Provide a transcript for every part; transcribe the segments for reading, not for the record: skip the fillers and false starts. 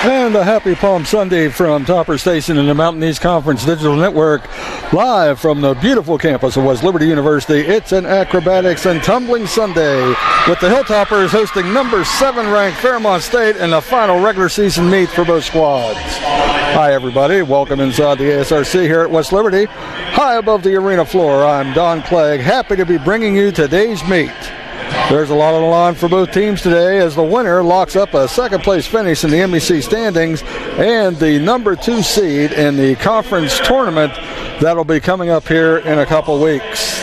And a happy Palm Sunday from Topper Station in the Mountain East Conference Digital Network, live from the beautiful campus of West Liberty University. It's an Acrobatics and Tumbling Sunday with the Hilltoppers hosting number 7 ranked Fairmont State in the final regular season meet for both squads. Hi everybody, welcome inside the ASRC here at West Liberty. High above the arena floor, I'm Don Clegg, happy to be bringing you today's meet. There's a lot on the line for both teams today as the winner locks up a second place finish in the MEC standings and the number 2 seed in the conference tournament that'll be coming up here in a couple weeks.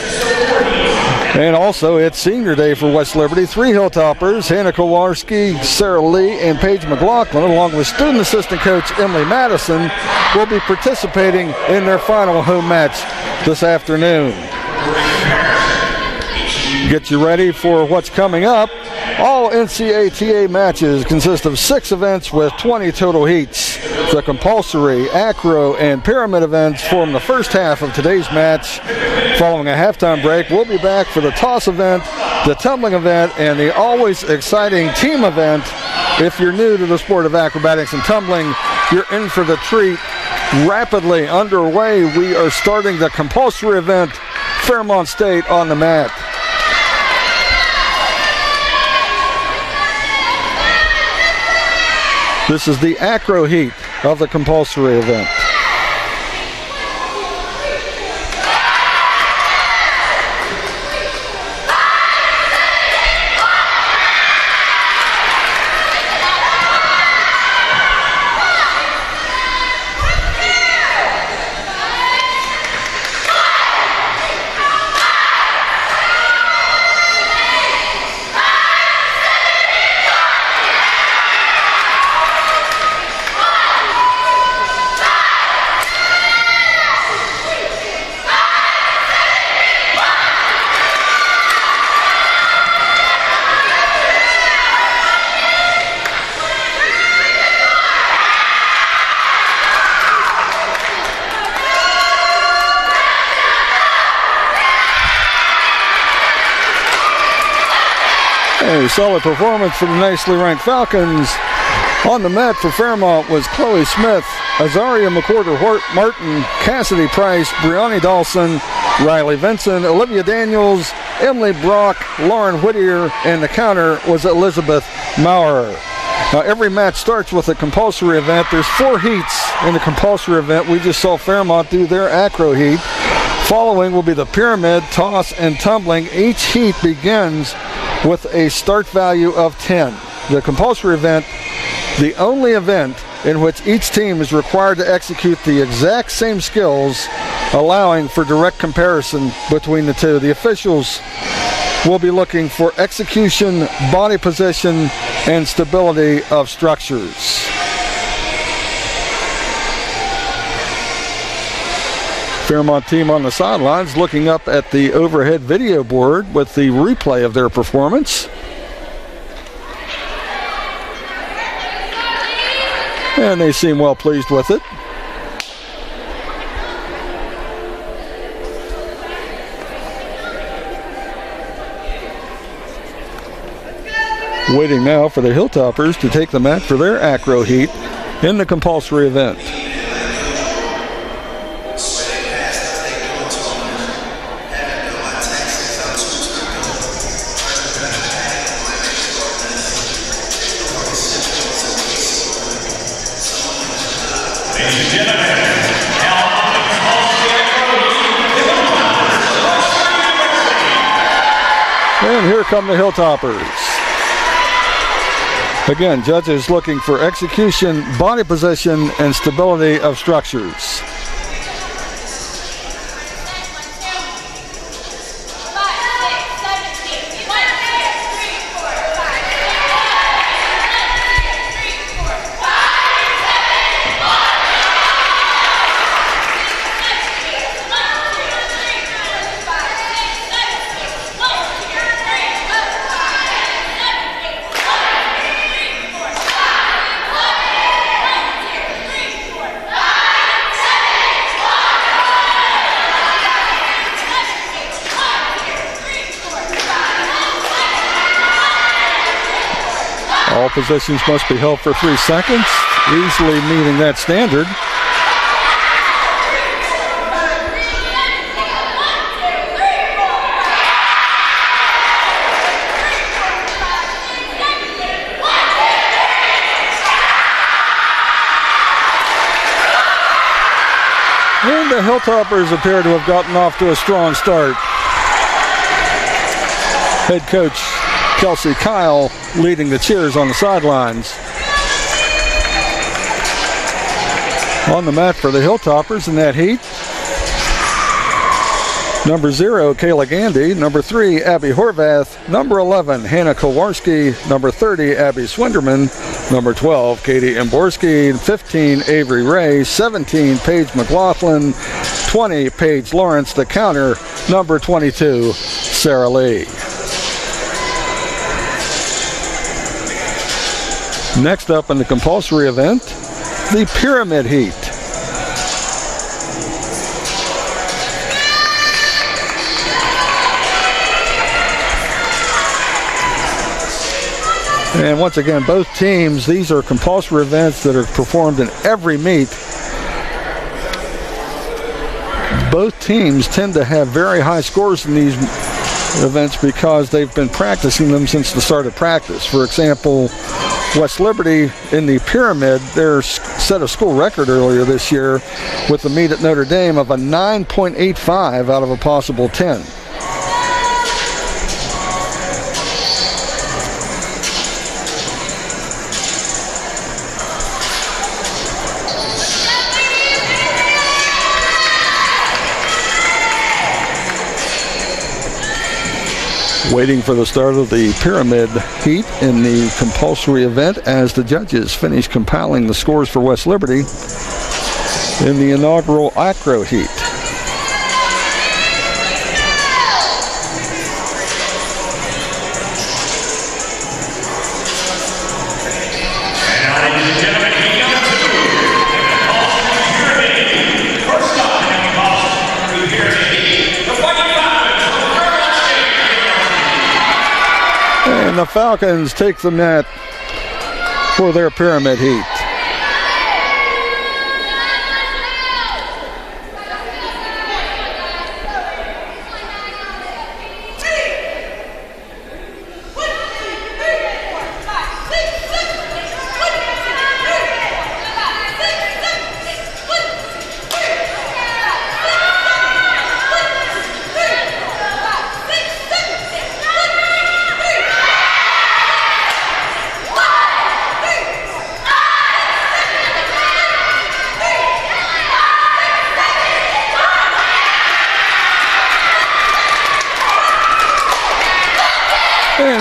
And also it's senior day for West Liberty. 3 Hilltoppers, Hannah Kowarski, Sarah Lee, and Paige McLaughlin, along with student assistant coach Emily Madison, will be participating in their final home match this afternoon. Get you ready for what's coming up. All NCATA matches consist of 6 events with 20 total heats. The compulsory, acro, and pyramid events form the first half of today's match. Following a halftime break, we'll be back for the toss event, the tumbling event, and the always exciting team event. If you're new to the sport of acrobatics and tumbling, you're in for the treat. Rapidly underway, we are starting the compulsory event, Fairmont State on the mat. This is the acro heat of the compulsory event. A solid performance for the nicely ranked Falcons. On the mat for Fairmont was Chloe Smith, Azaria McWhorter-Martin, Cassidy Price, Brianni Dawson, Riley Vinson, Olivia Daniels, Emily Brock, Lauren Whittier, and the counter was Elizabeth Maurer. Now every match starts with a compulsory event. There's 4 heats in the compulsory event. We just saw Fairmont do their acro heat. Following will be the pyramid, toss, and tumbling. Each heat begins with a start value of 10. The compulsory event, the only event in which each team is required to execute the exact same skills, allowing for direct comparison between the two. The officials will be looking for execution, body position, and stability of structures. Fairmont team on the sidelines looking up at the overhead video board with the replay of their performance. And they seem well pleased with it. Waiting now for the Hilltoppers to take the mat for their acro heat in the compulsory event. And here come the Hilltoppers. Again, judges looking for execution, body position, and stability of structures. All positions must be held for 3 seconds. easily meeting that standard. And the Hilltoppers appear to have gotten off to a strong start. Head coach Kelsey Kyle leading the cheers on the sidelines. On the mat for the Hilltoppers in that heat, number 0, Kayla Gandy. Number 3, Abby Horvath. Number 11, Hannah Kowarski. Number 30, Abby Swinderman. Number 12, Katie Imborski. 15, Avery Ray. 17, Paige McLaughlin. 20, Paige Lawrence. The counter, number 22, Sarah Lee. Next up in the compulsory event, the pyramid heat. And once again, both teams, these are compulsory events that are performed in every meet. Both teams tend to have very high scores in these events because they've been practicing them since the start of practice. For example, West Liberty in the pyramid, their set a school record earlier this year with the meet at Notre Dame of a 9.85 out of a possible 10. Waiting for the start of the pyramid heat in the compulsory event as the judges finish compiling the scores for West Liberty in the inaugural acro heat. And the Falcons take the net for their pyramid heat.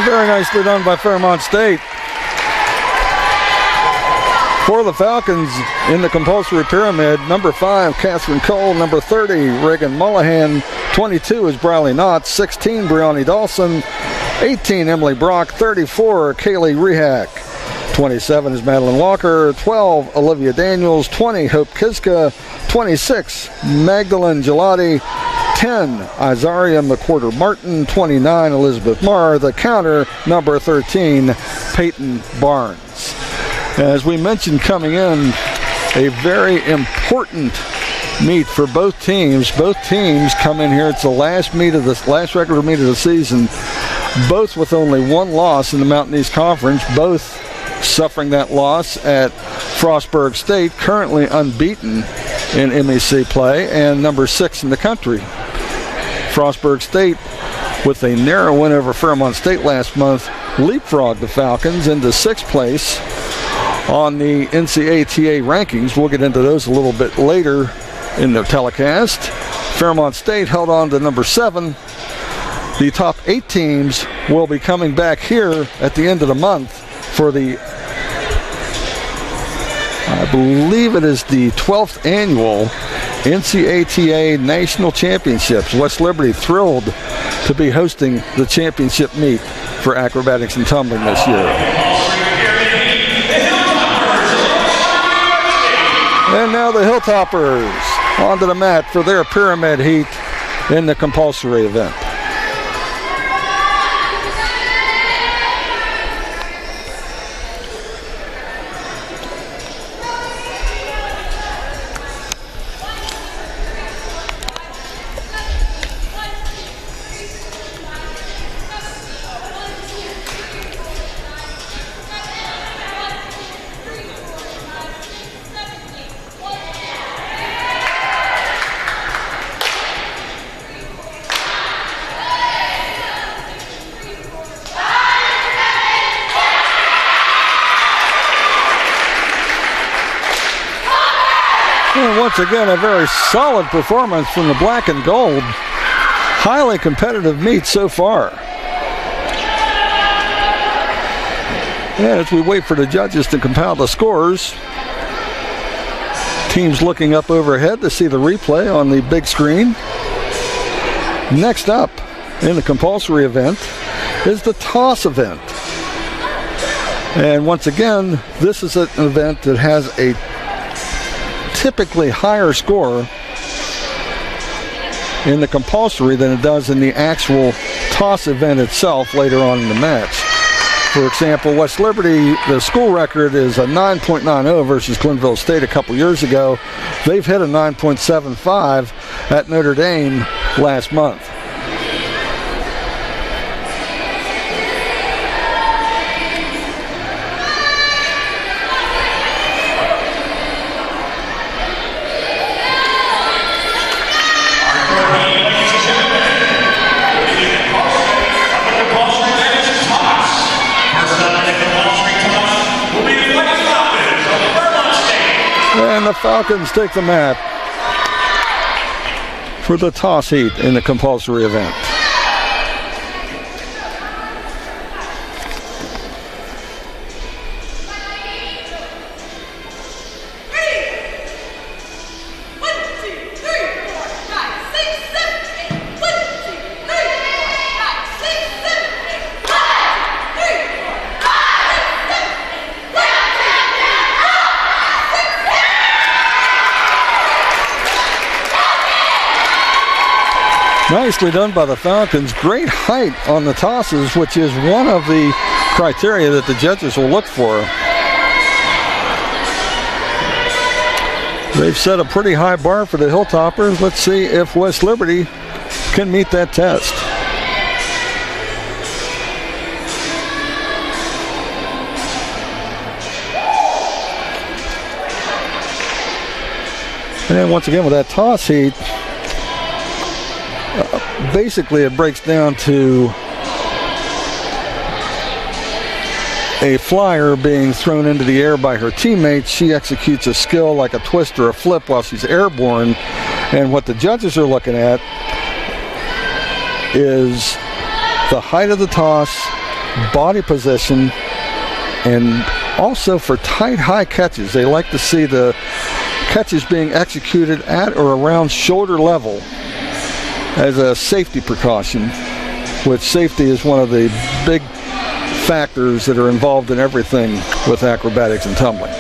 Very nicely done by Fairmont State. For the Falcons in the compulsory pyramid, number 5, Catherine Cole. Number 30, Reagan Mullahan. 22 is Briley Knott. 16, Brianni Dawson. 18, Emily Brock. 34, Kaylee Rehak. 27 is Madeline Walker. 12, Olivia Daniels. 20, Hope Kiska. 26, Magdalene Gelati. 10, Izaria McWhorter-Martin. 29, Elizabeth Marr. The counter, number 13, Peyton Barnes. As we mentioned coming in, a very important meet for both teams. Both teams come in here. It's the last regular meet of the season. Both with only one loss in the Mountain East Conference. Both suffering that loss at Frostburg State, currently unbeaten in MEC play and number 6 in the country. Frostburg State, with a narrow win over Fairmont State last month, leapfrogged the Falcons into 6th place on the NCATA rankings. We'll get into those a little bit later in the telecast. Fairmont State held on to number 7. The top 8 teams will be coming back here at the end of the month for the, I believe it is the 12th annual NCATA National Championships. West Liberty thrilled to be hosting the championship meet for acrobatics and tumbling this year. And now the Hilltoppers onto the mat for their pyramid heat in the compulsory event. And once again, a very solid performance from the black and gold. Highly competitive meet so far. And as we wait for the judges to compile the scores, teams looking up overhead to see the replay on the big screen. Next up in the compulsory event is the toss event. And once again, this is an event that has a typically higher score in the compulsory than it does in the actual toss event itself later on in the match. For example, West Liberty, the school record is a 9.90 versus Glenville State a couple years ago. They've hit a 9.75 at Notre Dame last month. And the Falcons take the mat for the toss heat in the compulsory event. Nicely done by the Falcons. Great height on the tosses, which is one of the criteria that the judges will look for. They've set a pretty high bar for the Hilltoppers. Let's see if West Liberty can meet that test. And once again with that toss heat, basically it breaks down to a flyer being thrown into the air by her teammates. She executes a skill like a twist or a flip while she's airborne. And what the judges are looking at is the height of the toss, body position, and also for tight, high catches. They like to see the catches being executed at or around shoulder level as a safety precaution, which safety is one of the big factors that are involved in everything with acrobatics and tumbling.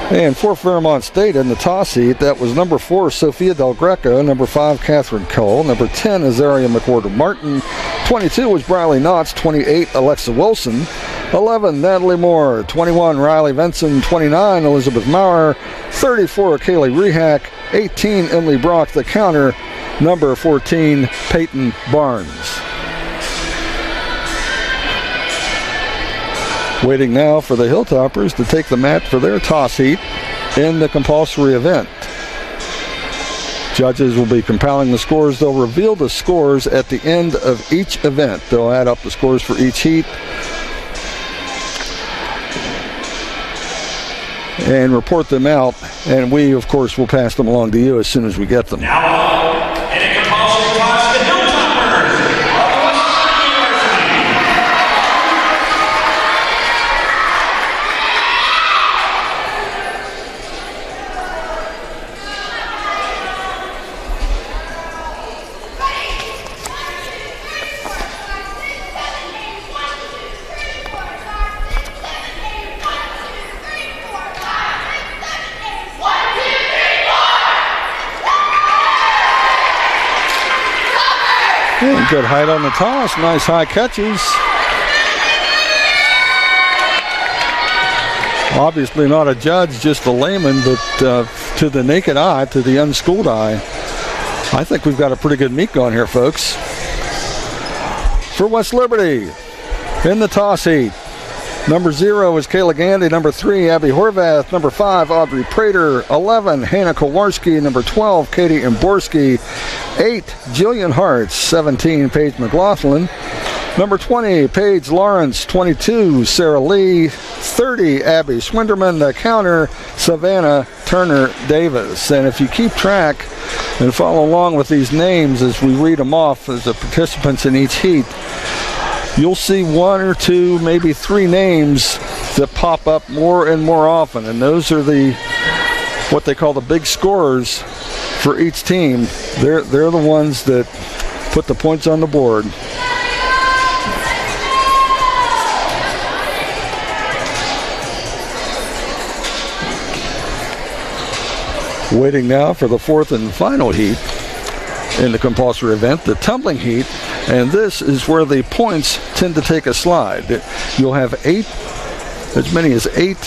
And for Fairmont State in the toss heat, that was number 4, Sophia Del Greco, number 5, Catherine Cole, number 10, Azaria McWhorter Martin, 22 was Briley Knotts, 28, Alexa Wilson, 11, Natalie Moore, 21, Riley Vinson, 29, Elizabeth Maurer, 34, Kaylee Rehack, 18, Emily Brock, the counter, number 14, Peyton Barnes. Waiting now for the Hilltoppers to take the mat for their toss heat in the compulsory event. Judges will be compiling the scores. They'll reveal the scores at the end of each event. They'll add up the scores for each heat and report them out, and we, of course, will pass them along to you as soon as we get them. Now, in a compulsory toss, the Hilltoppers of West University. And good height on the toss, nice high catches. Obviously not a judge, just a layman, but to the naked eye, to the unschooled eye, I think we've got a pretty good meet going here, folks. For West Liberty, in the toss heat, number 0 is Kayla Gandy, number 3, Abby Horvath, number 5, Audrey Prater, 11, Hannah Kowarski, number 12, Katie Imborski, 8, Jillian Hartz, 17, Paige McLaughlin, 13, Kaylee Rehack, 14, Emily Brock, the counter, number 15, Peyton Barnes. Waiting now for the Hilltoppers to take the mat for their toss heat in the compulsory event. Judges will be compiling the scores. They'll reveal the scores at the end of each event. They'll add up the scores for each heat Number 20, Paige Lawrence. 22, Sarah Lee. 30, Abby Swinderman. The counter, Savannah Turner Davis. And if you keep track and follow along with these names as we read them off as the participants in each heat, you'll see one or two, maybe three names that pop up more and more often. And those are what they call the big scorers for each team. They're the ones that put the points on the board. Waiting now for the fourth and final heat in the compulsory event, the tumbling heat, and this is where the points tend to take a slide. You'll have as many as eight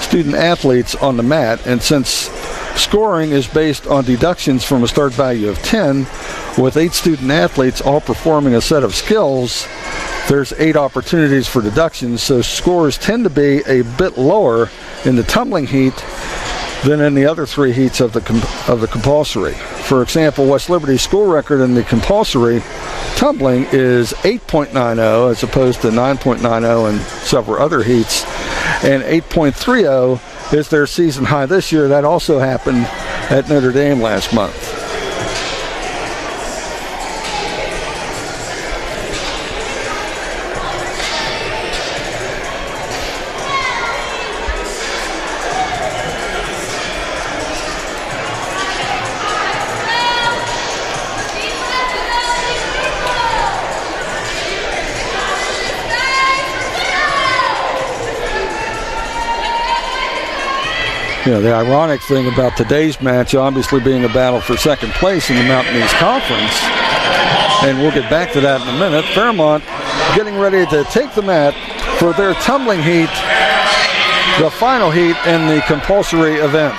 student athletes on the mat, and since scoring is based on deductions from a start value of 10, with 8 student athletes all performing a set of skills, there's 8 opportunities for deductions, so scores tend to be a bit lower in the tumbling heat than in the other 3 heats of the compulsory. For example, West Liberty's score record in the compulsory tumbling is 8.90 as opposed to 9.90 in several other heats, and 8.30 is their season high this year. That also happened at Notre Dame last month. You know, the ironic thing about today's match obviously being a battle for second place in the Mountain East Conference, and we'll get back to that in a minute. Fairmont getting ready to take the mat for their tumbling heat, the final heat in the compulsory event.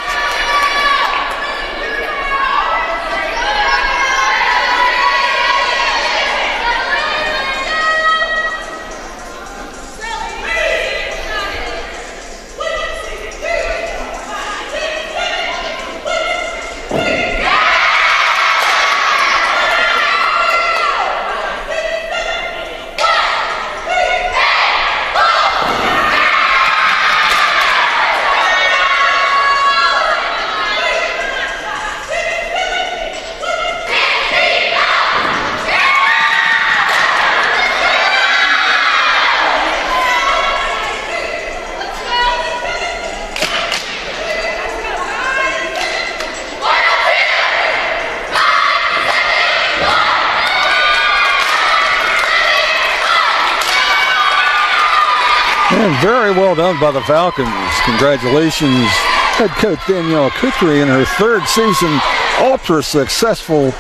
Very well done by the Falcons. Congratulations, head coach Danielle Kuthry in her 3rd season, ultra successful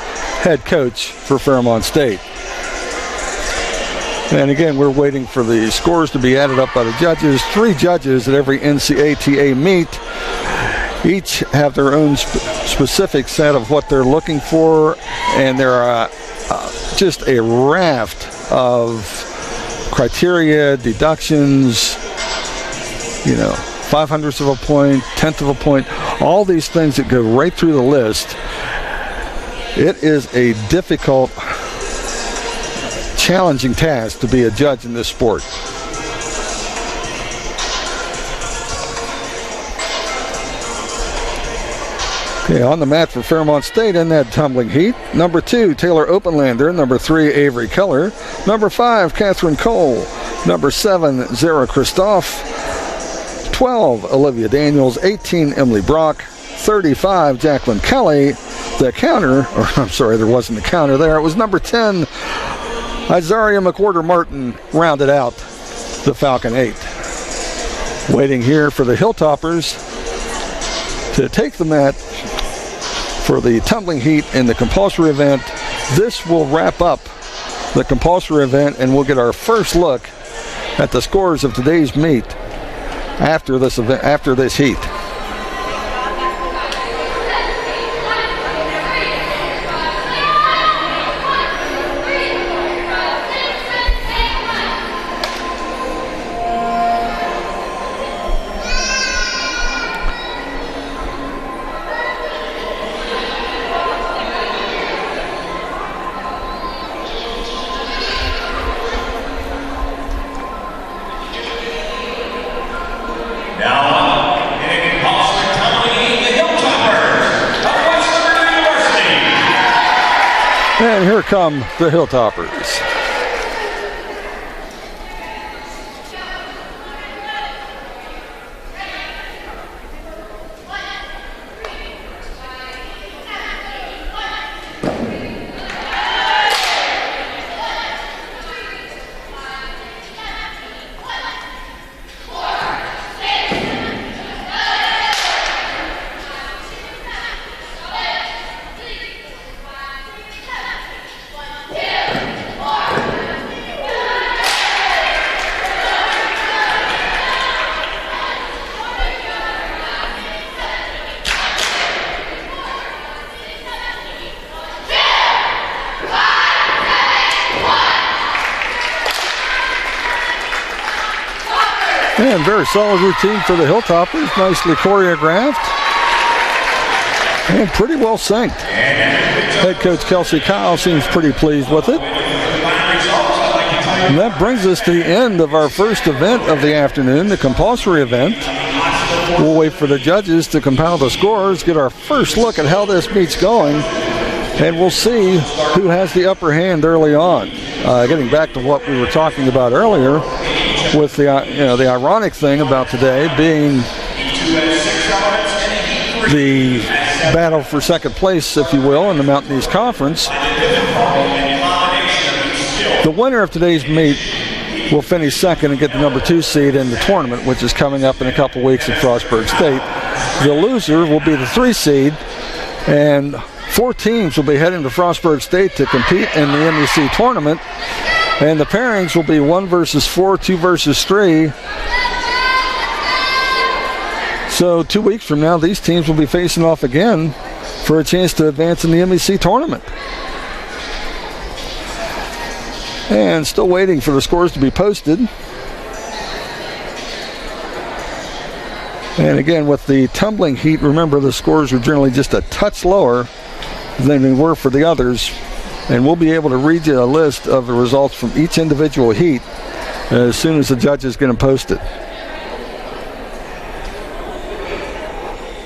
head coach for Fairmont State. And again, we're waiting for the scores to be added up by the judges. 3 judges at every NCATA meet. Each have their own specific set of what they're looking for, and there are just a raft of criteria, deductions, 0.05 of a point, 1/10 of a point, all these things that go right through the list. It is a difficult, challenging task to be a judge in this sport. Okay, on the mat for Fairmont State in that tumbling heat, number 2, Taylor Openlander. Number 3, Avery Keller. Number 5, Catherine Cole. Number 7, Zara Christoph. 12, Olivia Daniels. 18, Emily Brock. 35, Jacqueline Kelly. The counter, there wasn't a counter there. It was number 10, Izaria McWhorter Martin, rounded out the Falcon 8. Waiting here for the Hilltoppers to take the mat for the tumbling heat in the compulsory event. This will wrap up the compulsory event, and we'll get our first look at the scores of today's meet after this event, after this heat. come the Hilltoppers. And very solid routine for the Hilltoppers. Nicely choreographed. And pretty well synced. Head coach Kelsey Kyle seems pretty pleased with it. And that brings us to the end of our first event of the afternoon, the compulsory event. We'll wait for the judges to compile the scores, get our first look at how this meet's going, and we'll see who has the upper hand early on. Getting back to what we were talking about earlier, with the the ironic thing about today being the battle for second place, if you will, in the Mountain East Conference. The winner of today's meet will finish second and get the number 2 seed in the tournament, which is coming up in a couple weeks at Frostburg State. The loser will be the 3 seed, and 4 teams will be heading to Frostburg State to compete in the MEC tournament. And the pairings will be 1 versus 4, 2 versus 3. So 2 weeks from now, these teams will be facing off again for a chance to advance in the MEC tournament. And still waiting for the scores to be posted. And again, with the tumbling heat, remember the scores are generally just a touch lower than they were for the others. And we'll be able to read you a list of the results from each individual heat as soon as the judges get them posted.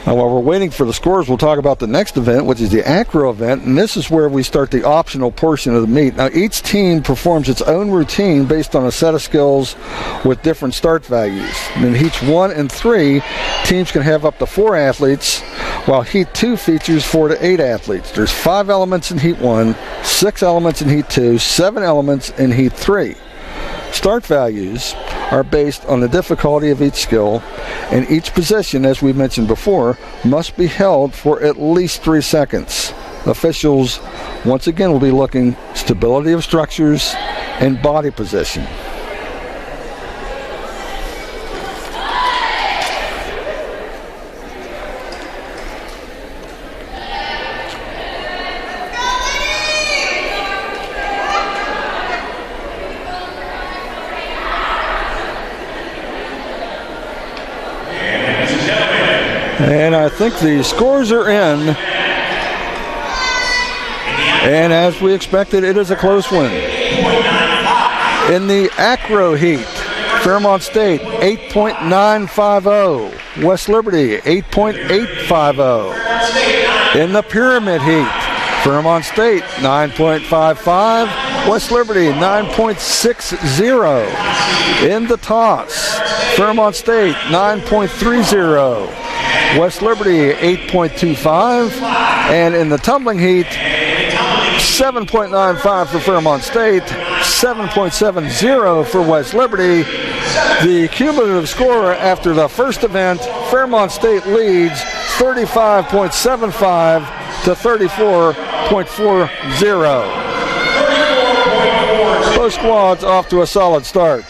Now, while we're waiting for the scores, we'll talk about the next event, which is the acro event, and this is where we start the optional portion of the meet. Now, each team performs its own routine based on a set of skills with different start values. In heats 1 and 3, teams can have up to 4 athletes, while heat 2 features 4 to 8 athletes. There's 5 elements in heat 1, 6 elements in heat 2, 7 elements in heat 3. Start values are based on the difficulty of each skill, and each position, as we mentioned before, must be held for at least 3 seconds. Officials, once again, will be looking stability of structures and body position. And I think the scores are in. And as we expected, it is a close win. In the acro heat, Fairmont State 8.950. West Liberty 8.850. In the pyramid heat, Fairmont State 9.55. West Liberty 9.60. In the toss, Fairmont State 9.30. West Liberty 8.25, and in the tumbling heat, 7.95 for Fairmont State, 7.70 for West Liberty. The cumulative score after the first event, Fairmont State leads 35.75 to 34.40. Both squads off to a solid start.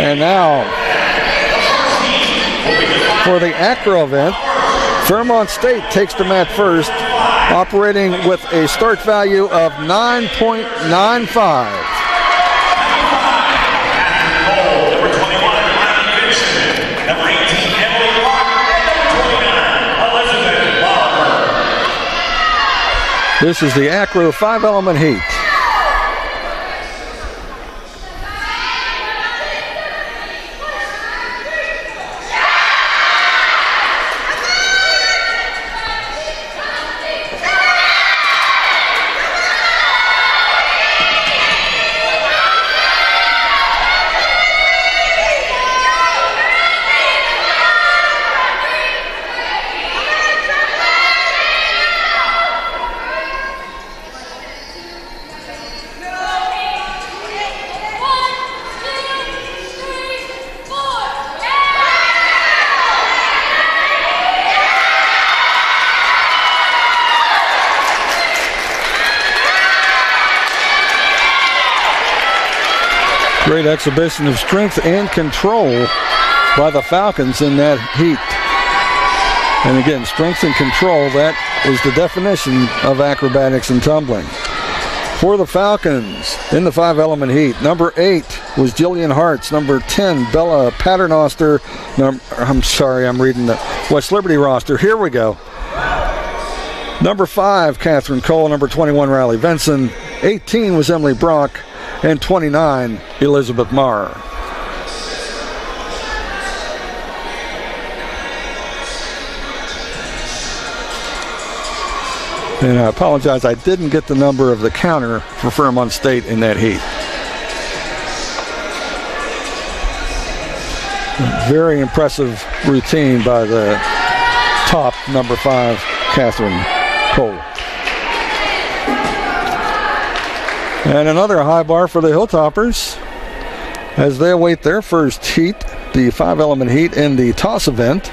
And now, for the acro event, Fairmont State takes the mat first, operating with a start value of 9.95. This is the acro 5-element heat. Great exhibition of strength and control by the Falcons in that heat. And again, strength and control, that is the definition of acrobatics and tumbling. For the Falcons in the 5-element heat, number 8 was Jillian Hartz. Number 10, Bella Paternoster. I'm sorry, I'm reading the West Liberty roster. Here we go. Number 5, Catherine Cole. Number 21, Riley Vinson. 18 was Emily Brock. And 29, Elizabeth Marr. And I apologize, I didn't get the number of the counter for Fairmont State in that heat. Very impressive routine by the top number 5, Catherine Cole. And another high bar for the Hilltoppers as they await their first heat, the 5-element heat in the toss event.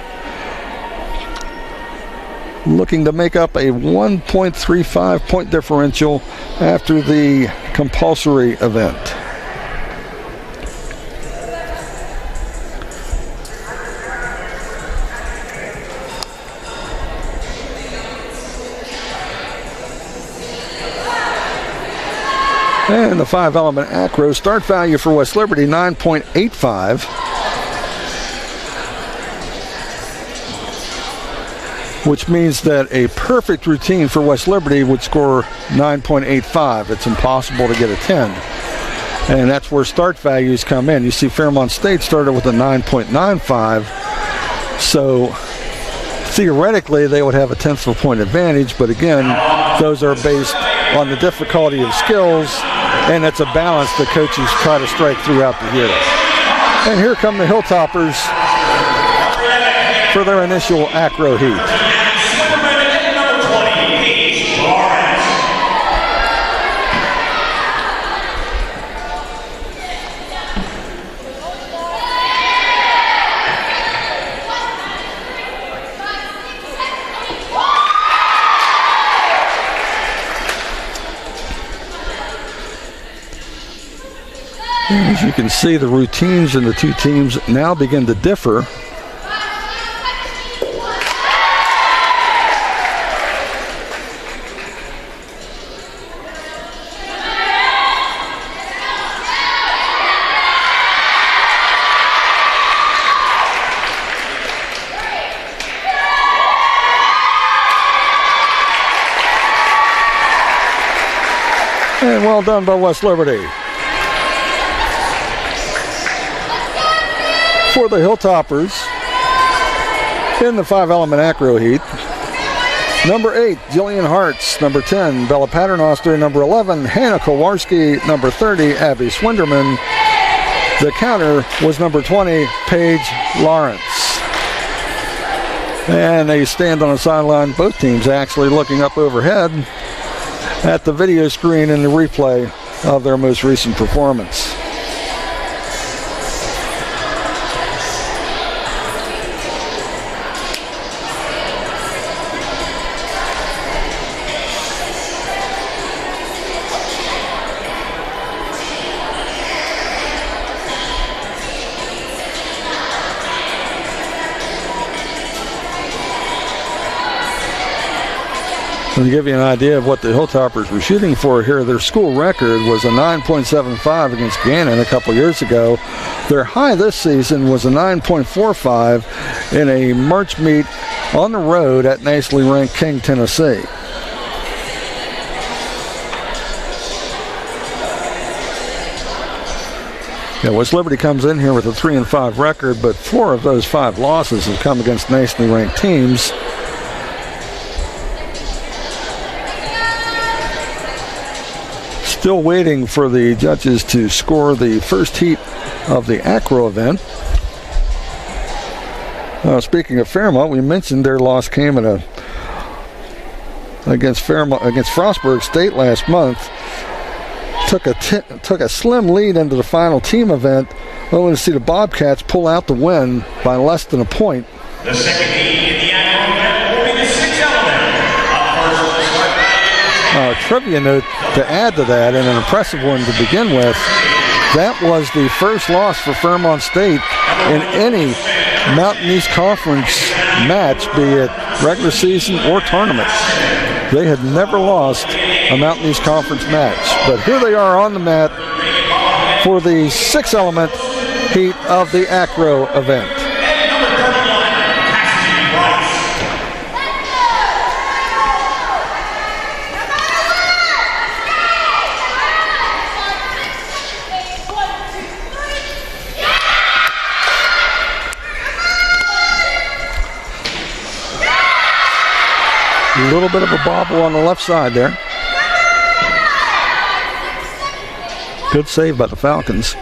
Looking to make up a 1.35 point differential after the compulsory event. And the 5-element acro start value for West Liberty, 9.85. Which means that a perfect routine for West Liberty would score 9.85. It's impossible to get a 10. And that's where start values come in. You see Fairmont State started with a 9.95. So theoretically they would have a 1/10 of a point advantage, but again, those are based on the difficulty of skills, and it's a balance the coaches try to strike throughout the year. And here come the Hilltoppers for their initial acro heat. As you can see, the routines in the two teams now begin to differ. And well done by West Liberty. For the Hilltoppers in the 5-element acro heat, number 8, Jillian Hartz. Number 10, Bella Paternoster. Number 11, Hannah Kowarski. Number 30, Abby Swinderman. The counter was number 20, Paige Lawrence. And they stand on a sideline, both teams actually looking up overhead at the video screen in the replay of their most recent performance. To give you an idea of what the Hilltoppers were shooting for here, their school record was a 9.75 against Gannon a couple years ago. Their high this season was a 9.45 in a March meet on the road at nationally ranked King, Tennessee. Yeah, West Liberty comes in here with a 3-5 record, but 4 of those 5 losses have come against nationally ranked teams. Still waiting for the judges to score the first heat of the acro event. Speaking of Fairmont, we mentioned their loss came against Frostburg State last month. Took a slim lead into the final team event, only to see the Bobcats pull out the win by less than a point. The second heat in the acro event will be the 6-element. Up first, Trivia note to add to that, and an impressive one to begin with, That was the first loss for Fairmont State in any Mountain East Conference match, be it regular season or tournament. They had never lost a Mountain East Conference match. But here they are on the mat for the 6-element heat of the acro event. A little bit of a bobble on the left side there. Good save by the Falcons.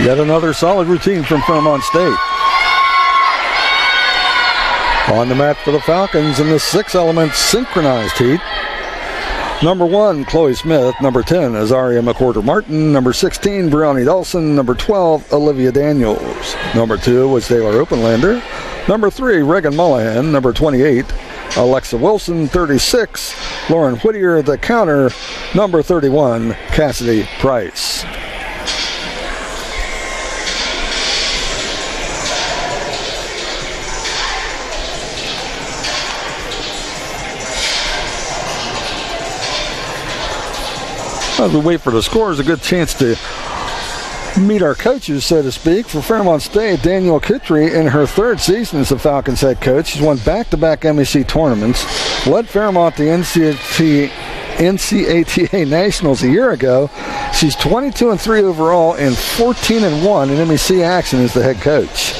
Yet another solid routine from Fairmont State. On the mat for the Falcons in the 6-element synchronized heat. Number 1, Chloe Smith. Number 10, Azaria McWhorter-Martin. Number 16, Brianni Dawson. Number 12, Olivia Daniels. Number 2 was Taylor Openlander. Number 3, Reagan Mullahan. Number 28, Alexa Wilson. 36, Lauren Whittier. The counter, number 31, Cassidy Price. As we wait for the scores, a good chance to meet our coaches, so to speak. For Fairmont State, Danielle Kittry, in her 3rd season as the Falcons head coach, she's won back-to-back MEC tournaments, led Fairmont to NCATA Nationals a year ago. She's 22-3 overall and 14-1 in MEC action as the head coach.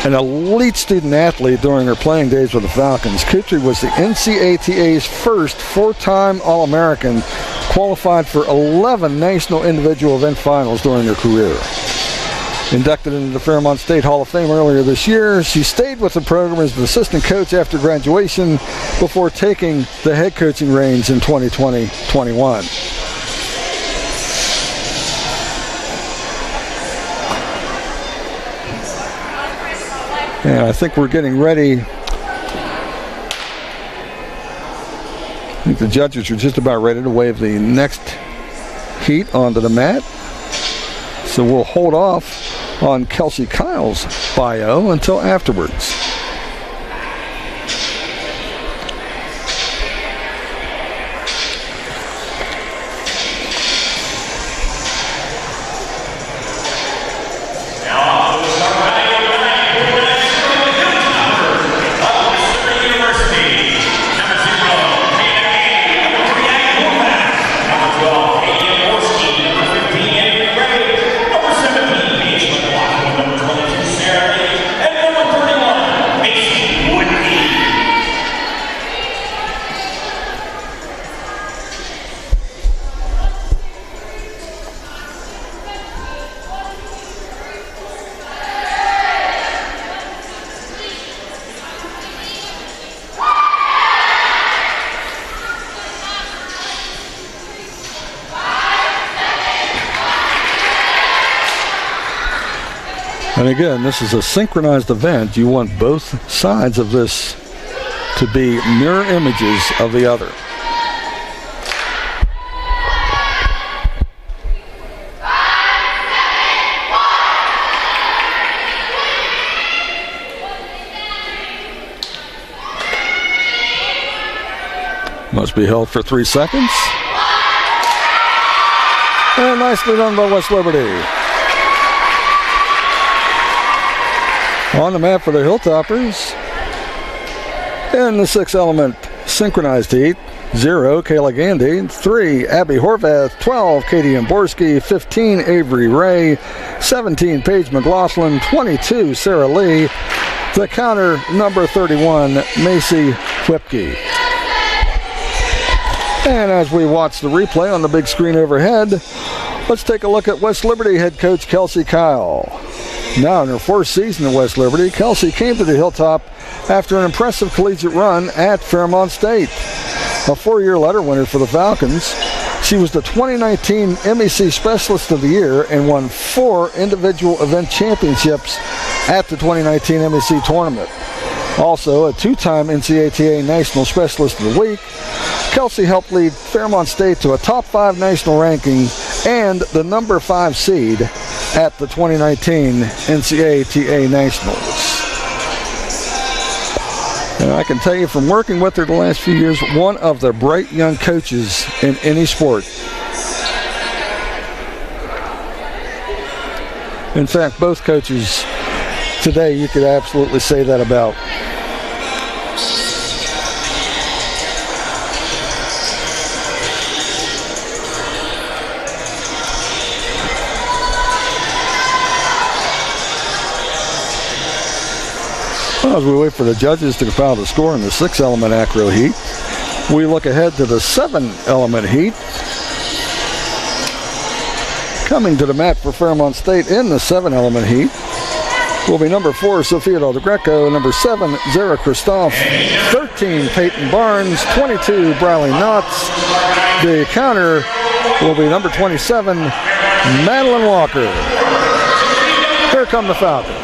An elite student athlete during her playing days with the Falcons, Kittry was the NCATA's first 4-time All-American, qualified for 11 national individual event finals during her career. Inducted into the Fairmont State Hall of Fame earlier this year, she stayed with the program as an assistant coach after graduation before taking the head coaching reins in 2020-21. And I think we're getting ready. I think the judges are just about ready to wave the next heat onto the mat. So we'll hold off on Kelsey Kyle's bio until afterwards. And again, this is a synchronized event. You want both sides of this to be mirror images of the other. Must be held for 3 seconds. And nicely done by West Liberty. On the mat for the Hilltoppers, in the 6-element synchronized heat, 0, Kayla Gandy, 3, Abby Horvath, 12, Katie Imborski, 15, Avery Ray, 17, Paige McLaughlin, 22, Sarah Lee, the counter, number 31, Macy Whipke. And as we watch the replay on the big screen overhead, let's take a look at West Liberty head coach Kelsey Kyle. Now in her first season at West Liberty, Kelsey came to the Hilltop after an impressive collegiate run at Fairmont State. A 4-year letter winner for the Falcons, she was the 2019 MEC Specialist of the Year and won 4 individual event championships at the 2019 MEC tournament. Also a 2-time NCATA National Specialist of the Week, Kelsey helped lead Fairmont State to a top 5 national ranking and the number 5 seed at the 2019 NCATA Nationals. And I can tell you from working with her the last few years, one of the bright young coaches in any sport. In fact, both coaches today you could absolutely say that about. As we wait for the judges to compile the score in the 6-element acro heat, we look ahead to the 7-element heat. Coming to the mat for Fairmont State in the 7-element heat will be number 4, Sophia Del Greco, number 7, Zara Christoph, 13, Peyton Barnes, 22, Briley Knotts. The counter will be number 27, Madeline Walker. Here come the Falcons.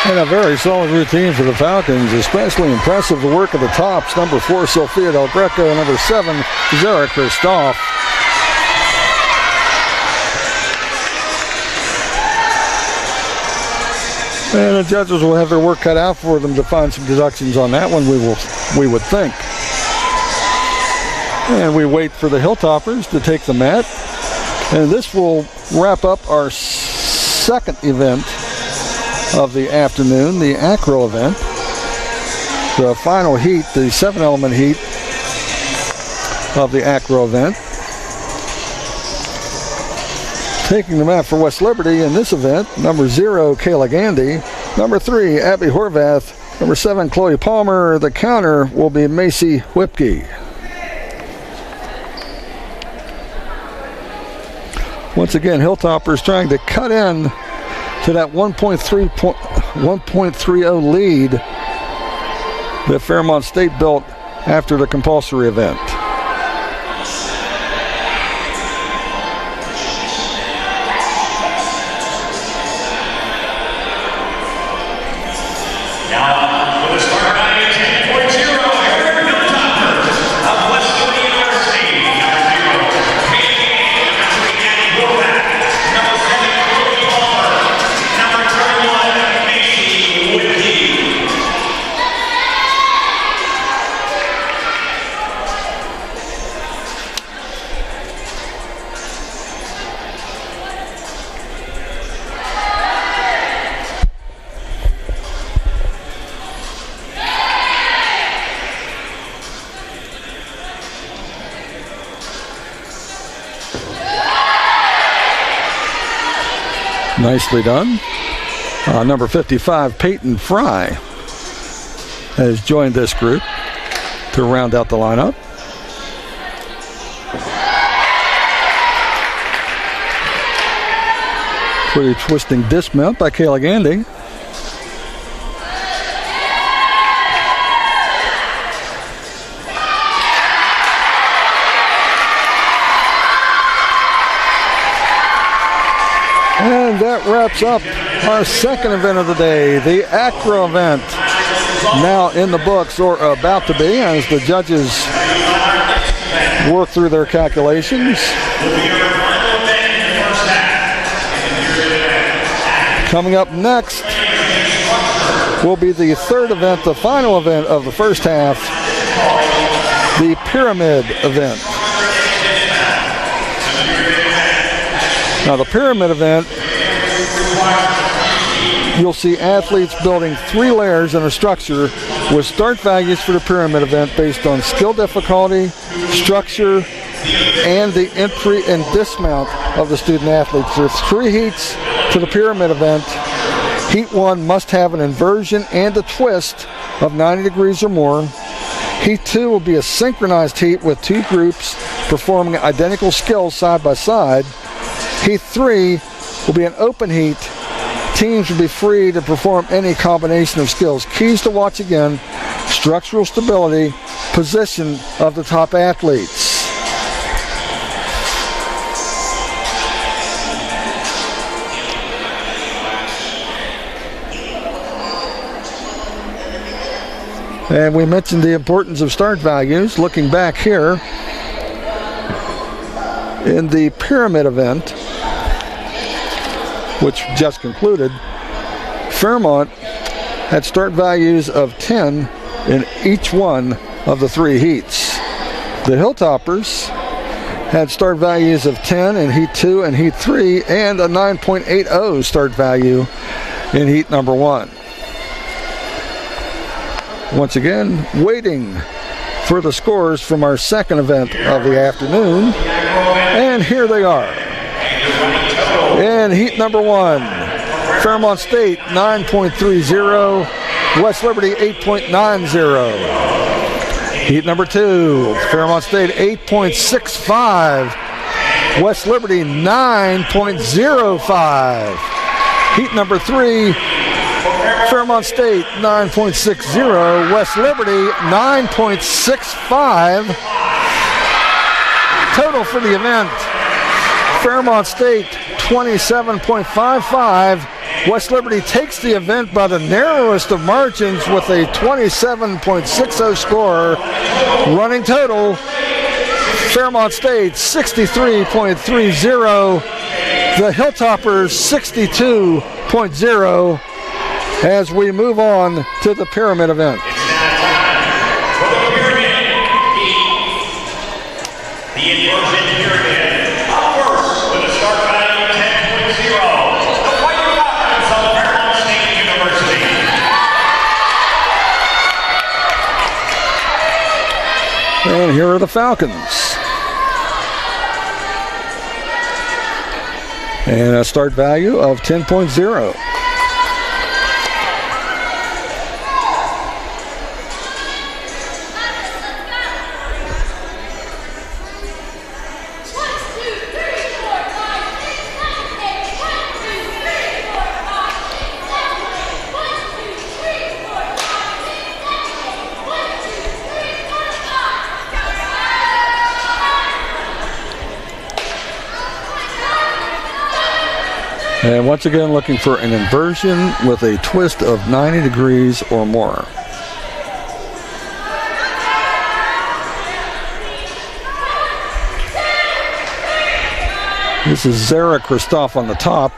And a very solid routine for the Falcons, especially impressive the work of the tops. Number 4, Sophia Del Greco, number 7, Zara Christoph. And the judges will have their work cut out for them to find some deductions on that one, we would think. And we wait for the Hilltoppers to take the mat. And this will wrap up our second event of the afternoon, the acro event. The final heat, the 7-element heat of the acro event. Taking the mat for West Liberty in this event, number 0, Kayla Gandy, number 3, Abby Horvath, number 7, Chloe Palmer. The counter will be Macy Whipke. Once again, Hilltoppers trying to cut in to that 1.30 lead that Fairmont State built after the compulsory event. Now, with a start by 10.0, your Hilltoppers of West Liberty University, number 0, Kayla Gandy, number 3, Abby Horvath, number 7, Chloe Palmer, number 31, Macy Whitney. Nicely done. Number 55, Peyton Fry, has joined this group to round out the lineup. Pretty twisting dismount by Kayla Gandy. And that wraps up our second event of the day, the Acro event. Now in the books, or about to be, as the judges work through their calculations. Coming up next will be the third event, the final event of the first half, the pyramid event. Now the pyramid event, you'll see athletes building 3 layers in a structure with start values for the pyramid event based on skill difficulty, structure, and the entry and dismount of the student athletes. There's 3 heats to the pyramid event. Heat 1 must have an inversion and a twist of 90 degrees or more. Heat 2 will be a synchronized heat with 2 groups performing identical skills side by side. Heat 3 will be an open heat. Teams will be free to perform any combination of skills. Keys to watch again: structural stability, position of the top athletes. And we mentioned the importance of start values. Looking back here in the pyramid event, which just concluded, Fairmont had start values of 10 in each one of the 3 heats. The Hilltoppers had start values of 10 in Heat 2 and Heat 3, and a 9.80 start value in Heat number 1. Once again, waiting for the scores from our second event of the afternoon. And here they are. In Heat number 1, Fairmont State 9.30, West Liberty 8.90. Heat number 2, Fairmont State 8.65, West Liberty 9.05. Heat number 3, Fairmont State 9.60, West Liberty 9.65. Total for the event: Fairmont State 27.55. West Liberty takes the event by the narrowest of margins with a 27.60 score. Running total: Fairmont State 63.30, the Hilltoppers 62.0. As we move on to the pyramid event. For the pyramid heat, the inversion pyramid. Up first with a start value of 10.0, the Fighting Falcons of Fairmont State University. And here are the Falcons. And a start value of 10.0. And once again, looking for an inversion with a twist of 90 degrees or more. This is Zara Christoph on the top.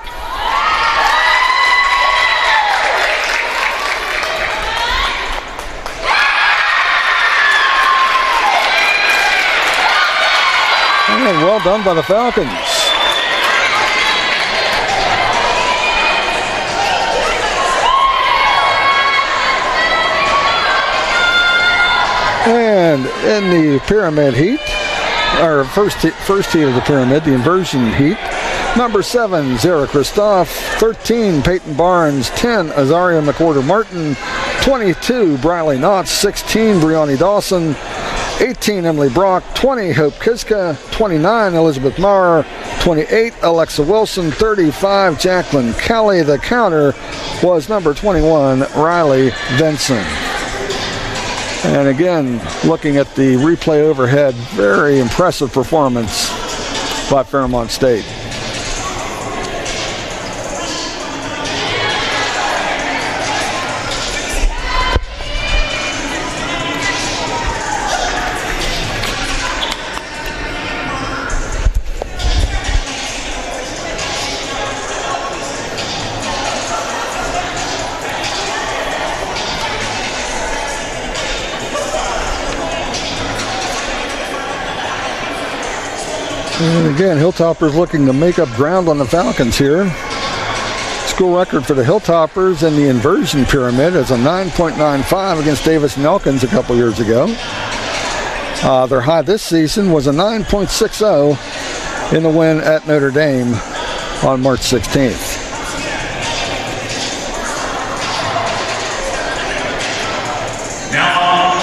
And well done by the Falcons. And in the pyramid heat, our first heat of the pyramid, the inversion heat, number 7, Zara Christoph, 13, Peyton Barnes, 10, Azaria McWhorter-Martin, 22, Briley Knotts, 16, Brianni Dawson, 18, Emily Brock, 20, Hope Kiska, 29, Elizabeth Maurer, 28, Alexa Wilson, 35, Jacqueline Kelly. The counter was number 21, Riley Vinson. And again, looking at the replay overhead, very impressive performance by Fairmont State. And again, Hilltoppers looking to make up ground on the Falcons here. School record for the Hilltoppers in the inversion pyramid is a 9.95 against Davis and Elkins a couple years ago. Their high this season was a 9.60 in the win at Notre Dame on March 16th. Now,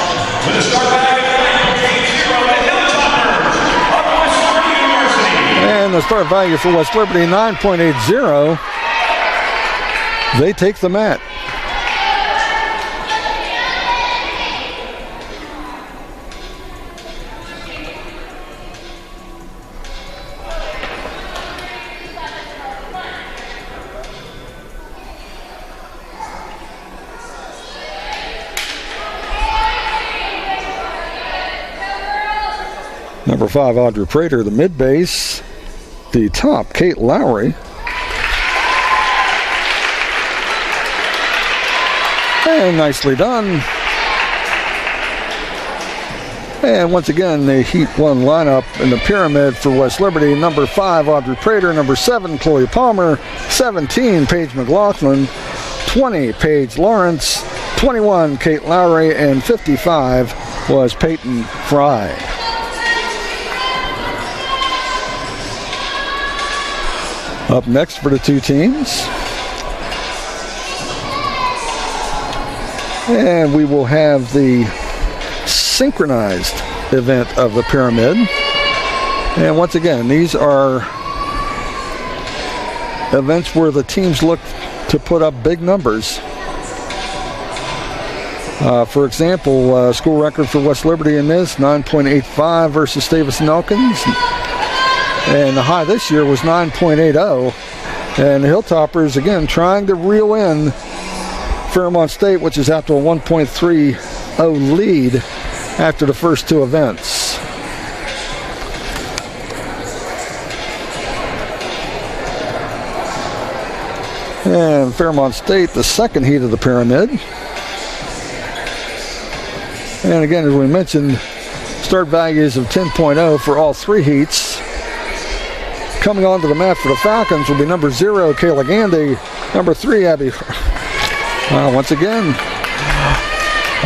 with a start back at 9.80, the Hilltoppers of West Liberty University. And the start value for West Liberty, 9.80. They take the mat. Number 5, Audrey Prater, the mid base. The top, Kate Lowry. And nicely done. And once again, the Heat 1 lineup in the pyramid for West Liberty. Number 5, Audrey Prater. Number 7, Chloe Palmer. 17, Paige McLaughlin. 20, Paige Lawrence. 21, Kate Lowry. And 55 was Peyton Fry. Up next for the two teams. And we will have the synchronized event of the pyramid. And once again, these are events where the teams look to put up big numbers. For example, school record for West Liberty in this, 9.85 versus Davis and Elkins. And the high this year was 9.80. And the Hilltoppers, again, trying to reel in Fairmont State, which is out to a 1.30 lead after the first two events. And Fairmont State, the second heat of the pyramid. And again, as we mentioned, start values of 10.0 for all three heats. Coming onto the mat for the Falcons will be number 0, Kayla Gandy. Number 3, Abby. Once again,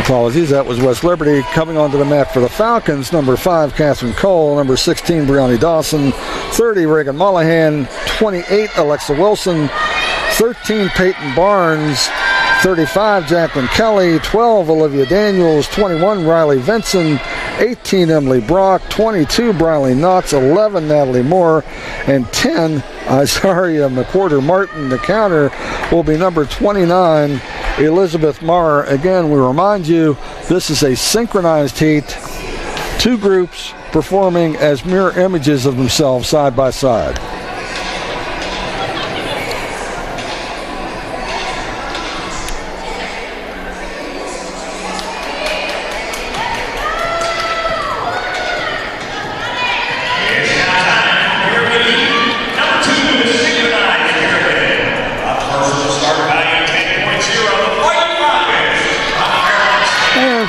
apologies, that was West Liberty. Coming onto the mat for the Falcons, number 5, Catherine Cole. Number 16, Brianni Dawson. 30, Reagan Mollahan. 28, Alexa Wilson. 13, Peyton Barnes. 35, Jacqueline Kelly. 12, Olivia Daniels. 21, Riley Vinson. 18, Emily Brock. 22, Briley Knotts. 11, Natalie Moore. And 10, Azaria McWhorter Martin. The counter will be number 29, Elizabeth Marr. Again, we remind you, this is a synchronized heat. Two groups performing as mirror images of themselves side by side.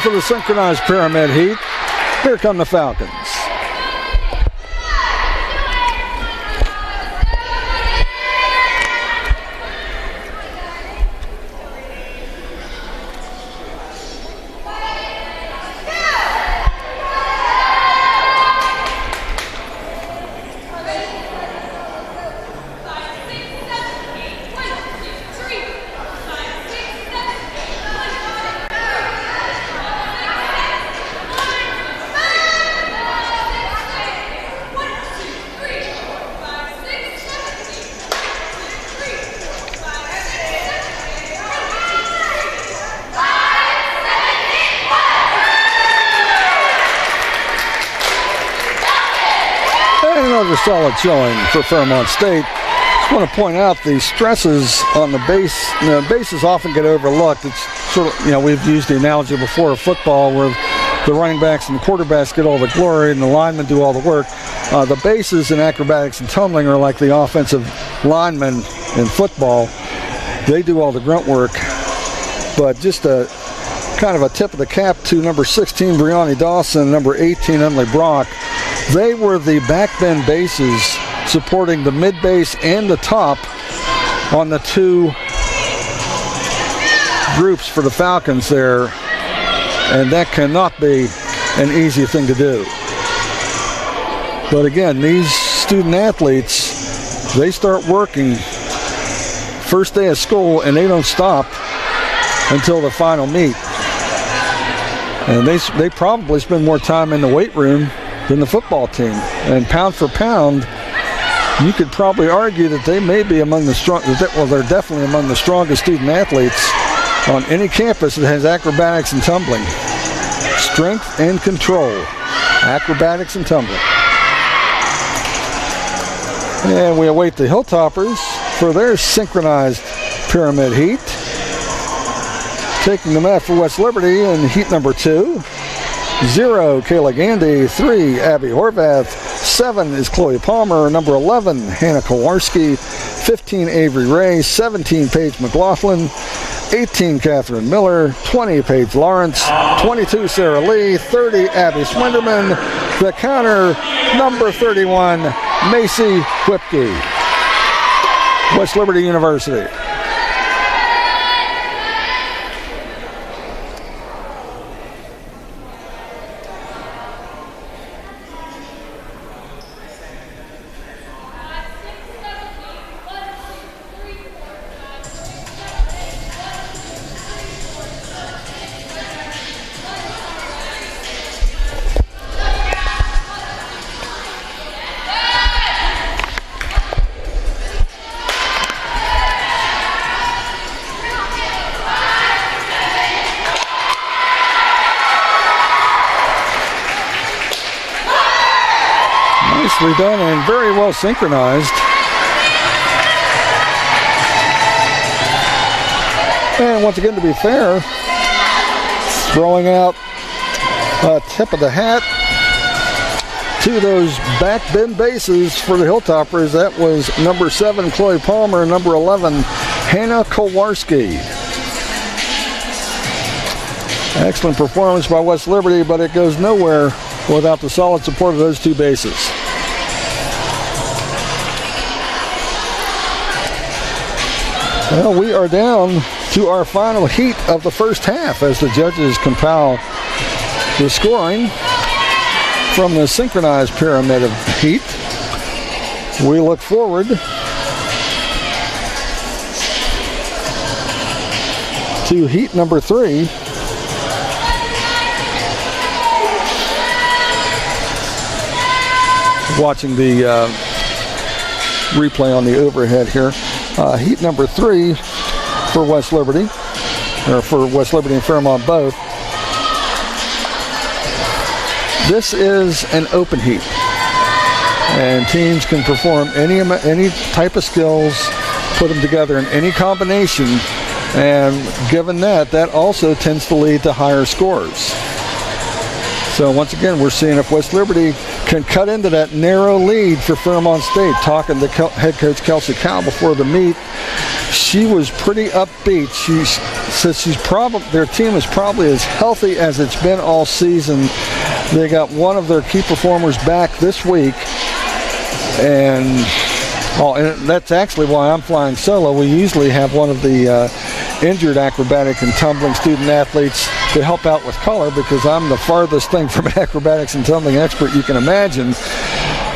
For the synchronized pyramid heat, here come the Falcons. Another solid showing for Fairmont State. Just want to point out the stresses on the base. You know, bases often get overlooked. It's sort of, we've used the analogy before of football where the running backs and the quarterbacks get all the glory and the linemen do all the work. The bases in acrobatics and tumbling are like the offensive linemen in football. They do all the grunt work. But just a kind of a tip of the cap to number 16, Brianni Dawson, number 18, Emily Brock. They were the back bend bases supporting the mid base and the top on the two groups for the Falcons there, and that cannot be an easy thing to do. But again, these student athletes, they start working first day of school and they don't stop until the final meet. And they probably spend more time in the weight room than the football team. And pound for pound, you could probably argue that they may be among the they're definitely among the strongest student athletes on any campus that has acrobatics and tumbling. Strength and control, acrobatics and tumbling. And we await the Hilltoppers for their synchronized pyramid heat. Taking the mat for West Liberty in heat number 2. 0, Kayla Gandy. 3, Abby Horvath. 7 is Chloe Palmer. Number 11, Hannah Kowarski. 15, Avery Ray. 17, Paige McLaughlin. 18, Catherine Miller. 20, Paige Lawrence. 22, Sarah Lee. 30, Abby Swinderman. The counter, number 31, Macy Whipke. West Liberty University. Nicely done and very well synchronized. And once again, to be fair, throwing out a tip of the hat to those back bend bases for the Hilltoppers. That was number 7, Chloe Palmer, and number 11, Hannah Kowarski. Excellent performance by West Liberty, but it goes nowhere without the solid support of those two bases. Well, we are down to our final heat of the first half as the judges compile the scoring from the synchronized pyramid of heat. We look forward to heat number 3. Watching the replay on the overhead here. Heat number 3 for West Liberty, or for West Liberty and Fairmont both. This is an open heat, and teams can perform any type of skills, put them together in any combination, and given that also tends to lead to higher scores. So once again, we're seeing if West Liberty can cut into that narrow lead for Fairmont State. Talking to head coach Kelsey Cowell before the meet, she was pretty upbeat. She says their team is probably as healthy as it's been all season. They got one of their key performers back this week, and that's actually why I'm flying solo. We usually have one of the injured acrobatic and tumbling student athletes to help out with color, because I'm the farthest thing from acrobatics and tumbling expert you can imagine.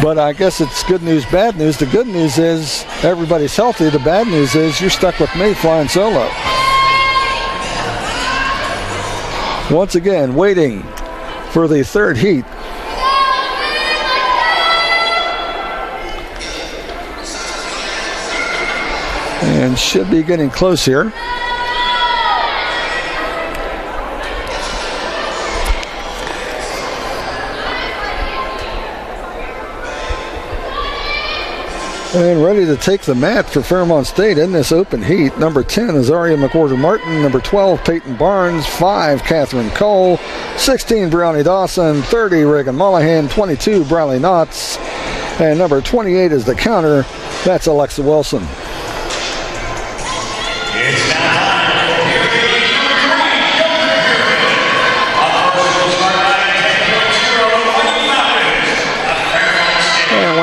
But I guess it's good news, bad news. The good news is everybody's healthy. The bad news is you're stuck with me flying solo. Once again, waiting for the third heat. And should be getting close here. And ready to take the mat for Fairmont State in this open heat. Number 10 is Aria McWhorter-Martin. Number 12, Peyton Barnes. 5, Catherine Cole. 16, Brownie Dawson. 30, Reagan Mollahan. 22, Briley Knotts. And number 28 is the counter. That's Alexa Wilson. It's now time for period number 3. Up first will start by 10.0 for the Falcons.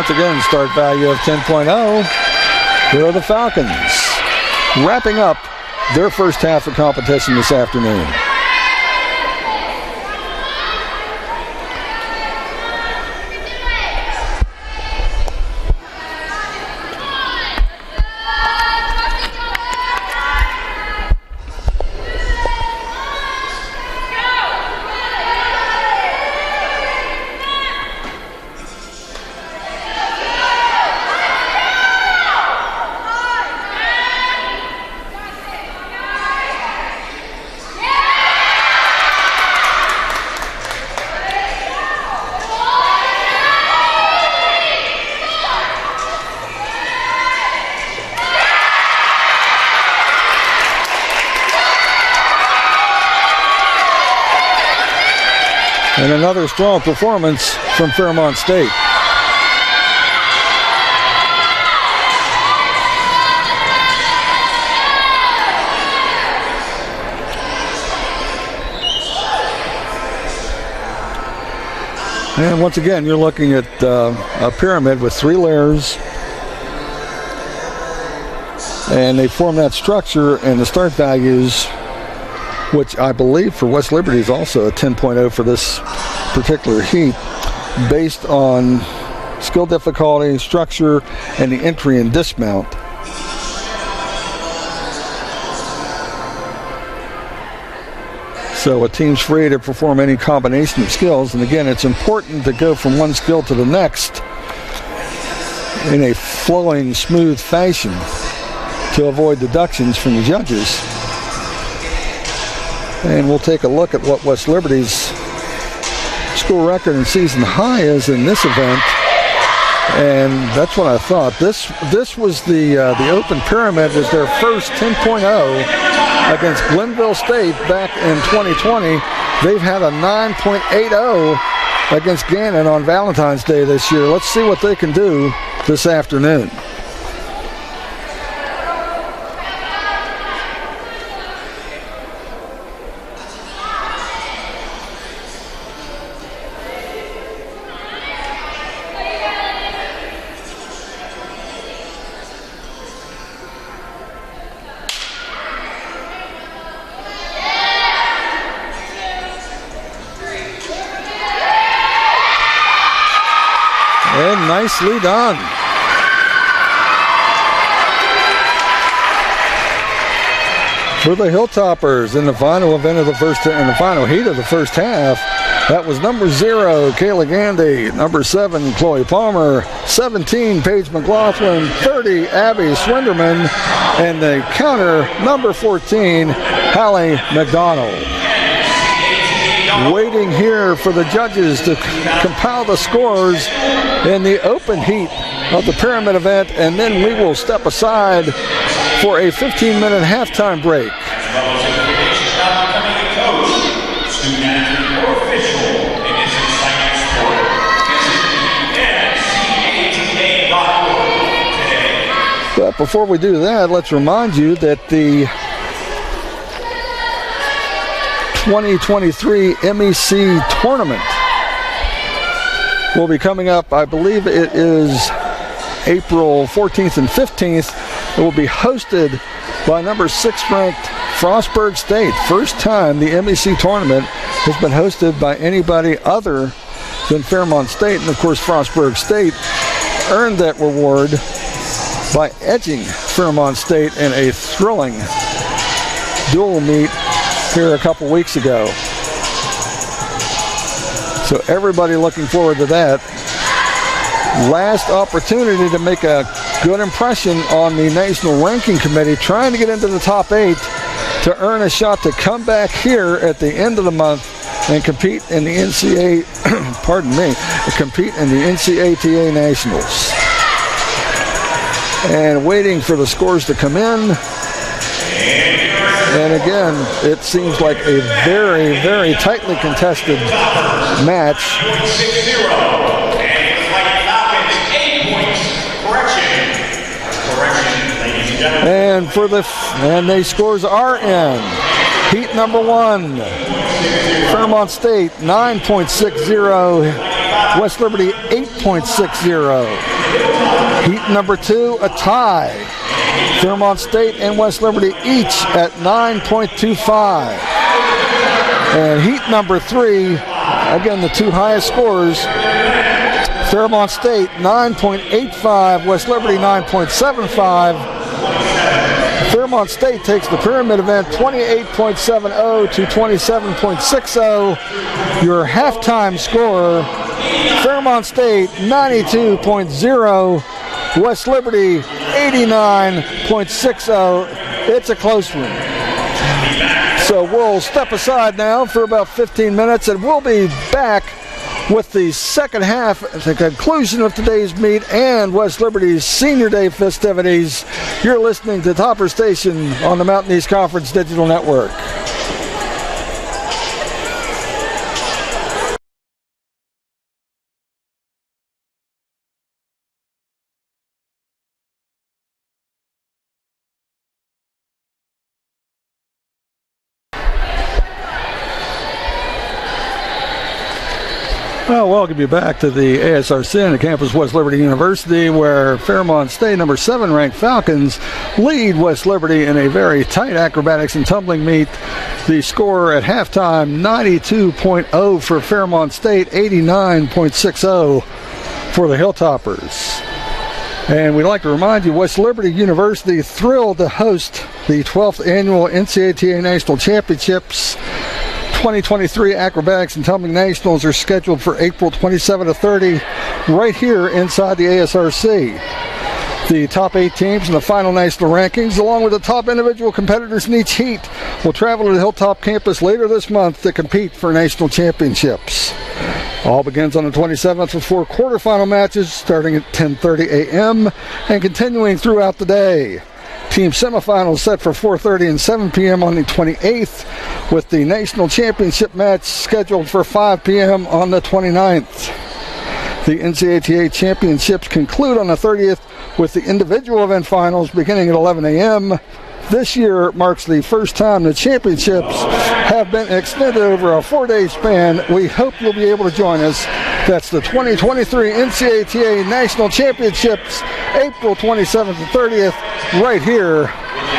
once again, start value of 10.0. Here are the Falcons wrapping up their first half of competition this afternoon. And another strong performance from Fairmont State. And once again, you're looking at a pyramid with 3 layers. And they form that structure, and the start values, which I believe for West Liberty is also a 10.0 for this particular heat, based on skill difficulty, structure, and the entry and dismount. So a team's free to perform any combination of skills, and again, it's important to go from one skill to the next in a flowing, smooth fashion to avoid deductions from the judges. And we'll take a look at what West Liberty's school record and season high is in this event. And that's what I thought. This was the open pyramid was their first 10.0 against Glenville State back in 2020. They've had a 9.80 against Gannon on Valentine's Day this year. Let's see what they can do this afternoon. And nicely done. For the Hilltoppers in the final event of the final heat of the first half, that was number 0, Kayla Gandy, number 7, Chloe Palmer, 17, Paige McLaughlin, 30, Abby Swinderman, and the counter, number 14, Hallie McDonald. Waiting here for the judges to compile the scores in the open heat of the pyramid event, and then we will step aside for a 15-minute halftime break. But before we do that, let's remind you that the 2023 MEC tournament will be coming up. I believe it is April 14th and 15th. It will be hosted by number 6 ranked Frostburg State. First time the MEC tournament has been hosted by anybody other than Fairmont State. And of course, Frostburg State earned that reward by edging Fairmont State in a thrilling dual meet here a couple weeks ago. So everybody looking forward to that. Last opportunity to make a good impression on the National Ranking Committee, trying to get into the top 8 to earn a shot to come back here at the end of the month and compete in the compete in the NCATA Nationals. And waiting for the scores to come in. And again, it seems like a very, very tightly contested match. And the scores are in. Heat number 1, Fairmont State 9.60, West Liberty 8.60. Heat number 2, a tie. Fairmont State and West Liberty each at 9.25. And heat number 3, again the two highest scores, Fairmont State 9.85, West Liberty 9.75. Fairmont State takes the pyramid event 28.70 to 27.60. Your halftime score, Fairmont State 92.0, West Liberty 89.60. It's a close one. So we'll step aside now for about 15 minutes and we'll be back with the second half at the conclusion of today's meet and West Liberty's Senior Day festivities. You're listening to Topper Station on the Mountain East Conference Digital Network. Well, welcome you back to the ASRC on the campus of West Liberty University, where Fairmont State number 7 ranked Falcons lead West Liberty in a very tight acrobatics and tumbling meet. The score at halftime, 92.0 for Fairmont State, 89.60 for the Hilltoppers. And we'd like to remind you, West Liberty University thrilled to host the 12th annual NCATA National Championships. 2023 Acrobatics and Tumbling Nationals are scheduled for April 27 to 30 right here inside the ASRC. The top 8 teams in the final national rankings, along with the top individual competitors in each heat, will travel to the Hilltop campus later this month to compete for national championships. All begins on the 27th with 4 quarterfinal matches starting at 10:30 a.m. and continuing throughout the day. Team semifinals set for 4:30 and 7 p.m. on the 28th, with the national championship match scheduled for 5 p.m. on the 29th. The NCATA championships conclude on the 30th with the individual event finals beginning at 11 a.m. This year marks the first time the championships have been extended over a 4-day span. We hope you'll be able to join us. That's the 2023 NCATA National Championships, April 27th to 30th, right here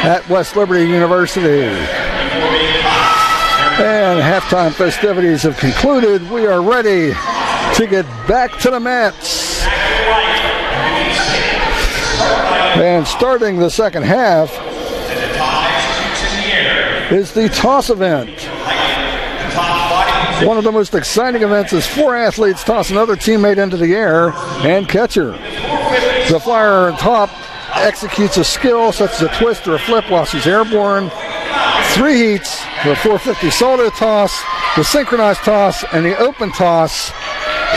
at West Liberty University. And halftime festivities have concluded. We are ready to get back to the mats. And starting the second half is the toss event. One of the most exciting events is 4 athletes toss another teammate into the air and catcher. The flyer on top executes a skill such as a twist or a flip while she's airborne. 3 heats, the 450 salto toss, the synchronized toss, and the open toss.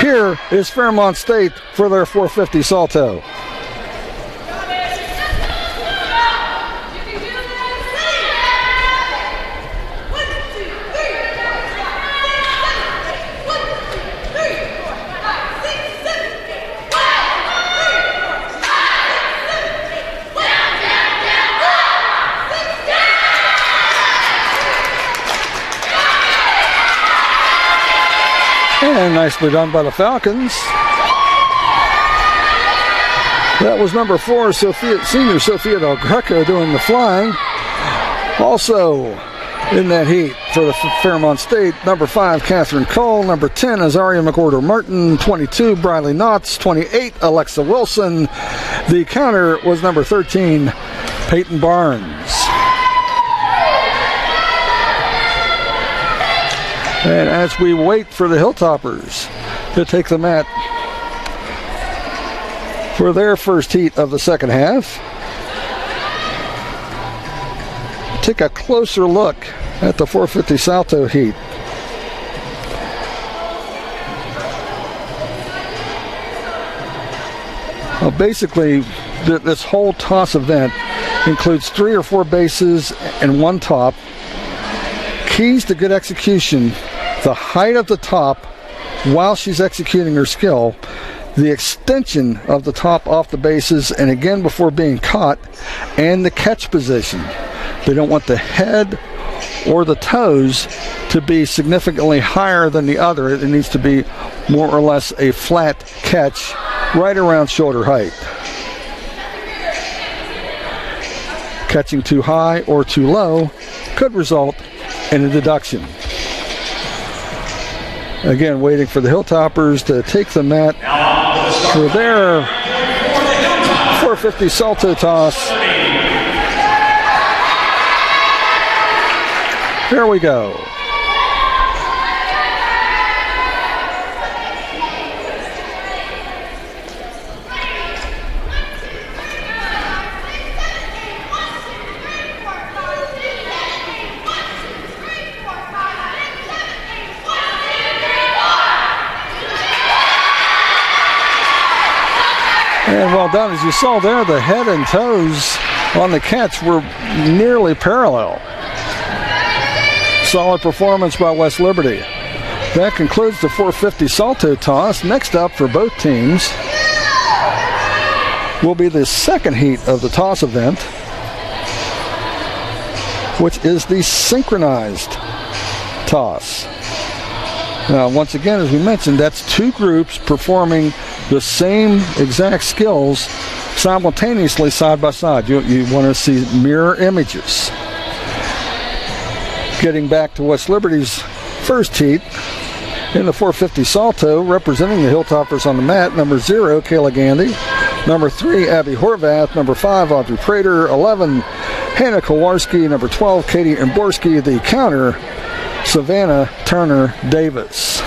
Here is Fairmont State for their 450 salto. And nicely done by the Falcons. That was number 4, senior Sophia Del Greco doing the flying. Also in that heat for the Fairmont State, number 5, Catherine Cole. Number 10, Azaria McWhorter-Martin. 22, Briley Knotts. 28, Alexa Wilson. The counter was number 13, Peyton Barnes. And as we wait for the Hilltoppers to take the mat for their first heat of the second half, take a closer look at the 450 salto heat. Well, basically, this whole toss event includes 3 or 4 bases and 1 top. Keys to good execution: the height of the top while she's executing her skill, the extension of the top off the bases and again before being caught, and the catch position. They don't want the head or the toes to be significantly higher than the other. It needs to be more or less a flat catch right around shoulder height. Catching too high or too low could result in a deduction. Again, waiting for the Hilltoppers to take the mat for their 450 salto toss. Here we go. And well done. As you saw there, the head and toes on the catch were nearly parallel. Solid performance by West Liberty. That concludes the 450 salto toss. Next up for both teams will be the second heat of the toss event, which is the synchronized toss. Now, once again, as we mentioned, that's two groups performing the same exact skills simultaneously side by side. You want to see mirror images. Getting back to West Liberty's first heat in the 450 salto, representing the Hilltoppers on the mat, number 0, Kayla Gandy, number 3, Abby Horvath, number 5, Audrey Prater, 11, Hannah Kowarski, number 12, Katie Imborski, the counter, Savannah Turner Davis.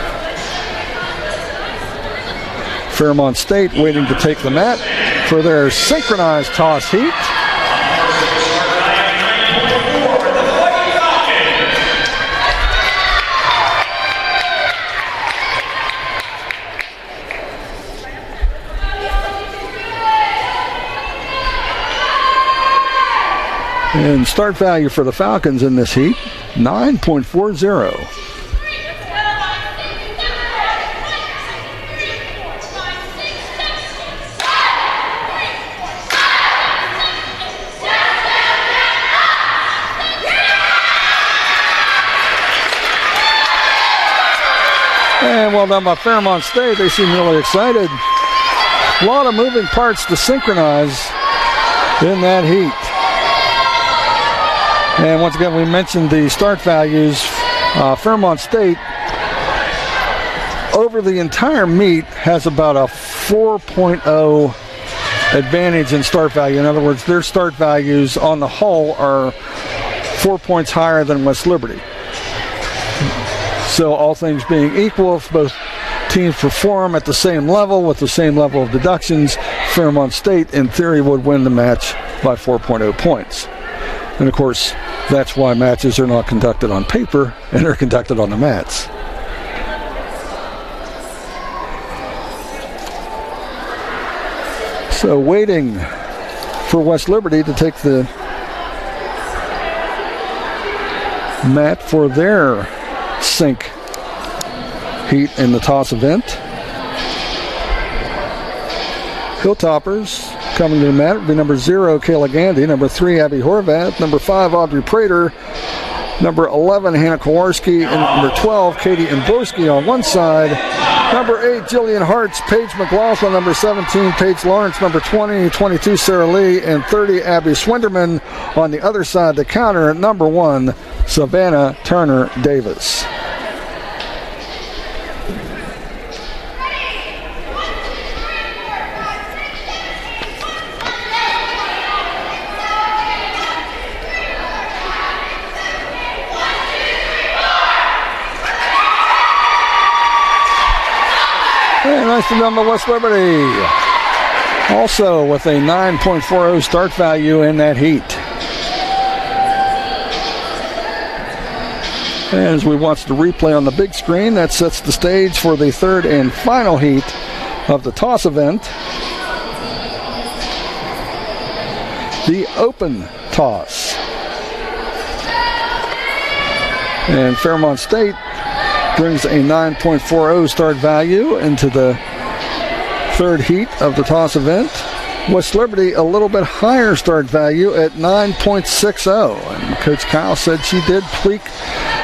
Fairmont State waiting to take the mat for their synchronized toss heat. And start value for the Falcons in this heat, 9.40. And well done by Fairmont State. They seem really excited. A lot of moving parts to synchronize in that heat. And once again, we mentioned the start values. Fairmont State, over the entire meet, has about a 4.0 advantage in start value. In other words, their start values on the whole are 4 points higher than West Liberty. So all things being equal, if both teams perform at the same level with the same level of deductions, Fairmont State, in theory, would win the match by 4.0 points. And of course, that's why matches are not conducted on paper and are conducted on the mats. So waiting for West Liberty to take the mat for their sync heat in the toss event. Hilltoppers coming to the mat would be number 0, Kayla Gandy, number 3, Abby Horvath, number 5, Audrey Prater, number 11, Hannah Kowarski, and number 12, Katie Imborski on one side, number 8, Jillian Hartz, Paige McLaughlin, number 17, Paige Lawrence, number 20, 22, Sarah Lee, and 30, Abby Swinderman on the other side. The counter at number 1, Savannah Turner Davis. Nicely done by West Liberty. Also with a 9.40 start value in that heat. And as we watch the replay on the big screen, that sets the stage for the third and final heat of the toss event. The open toss. And Fairmont State brings a 9.40 start value into the third heat of the toss event. West Liberty a little bit higher start value at 9.60. And Coach Kyle said she did tweak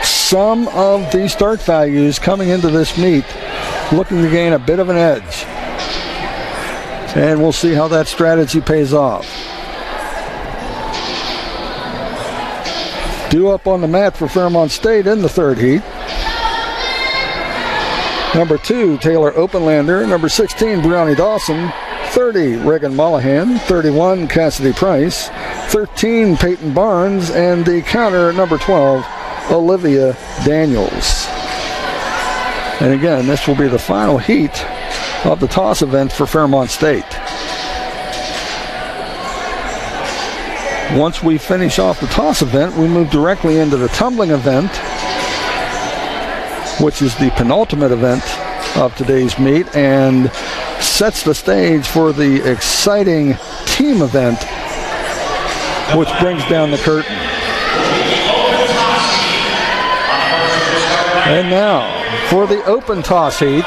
some of the start values coming into this meet, looking to gain a bit of an edge. And we'll see how that strategy pays off. Due up on the mat for Fairmont State in the third heat. Number 2, Taylor Openlander. Number 16, Brianni Dawson. 30, Reagan Mollahan. 31, Cassidy Price. 13, Peyton Barnes. And the counter at number 12, Olivia Daniels. And again, this will be the final heat of the toss event for Fairmont State. Once we finish off the toss event, we move directly into the tumbling event, which is the penultimate event of today's meet and sets the stage for the exciting team event, which brings down the curtain. And now, for the open toss heat,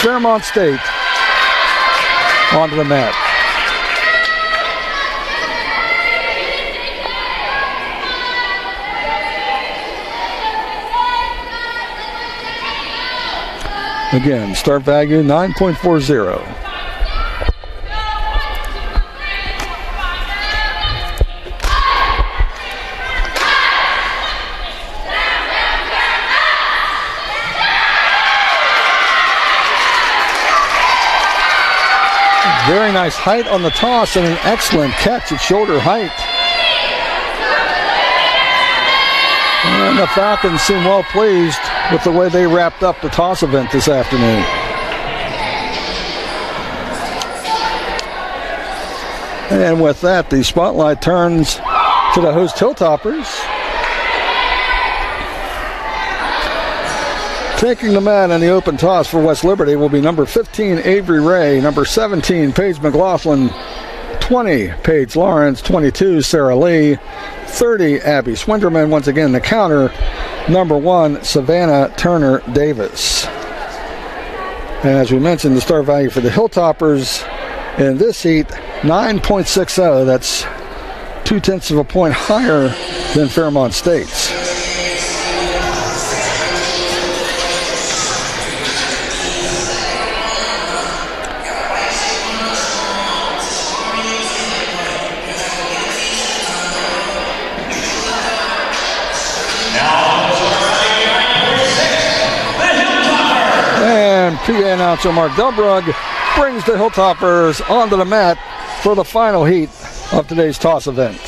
Fairmont State onto the mat. Again, start value 9.40. Very nice height on the toss and an excellent catch at shoulder height. And the Falcons seem well pleased with the way they wrapped up the toss event this afternoon. And with that, the spotlight turns to the host Hilltoppers. Taking the mat in the open toss for West Liberty will be number 15, Avery Ray, number 17, Paige McLaughlin, 20, Paige Lawrence, 22, Sarah Lee, 30, Abby Swinderman. Once again, the counter, number 1, Savannah Turner Davis. And as we mentioned, the start value for the Hilltoppers in this heat, 9.60. That's 0.2 of a point higher than Fairmont State's. PA announcer Mark Delbrug brings the Hilltoppers onto the mat for the final heat of today's toss event.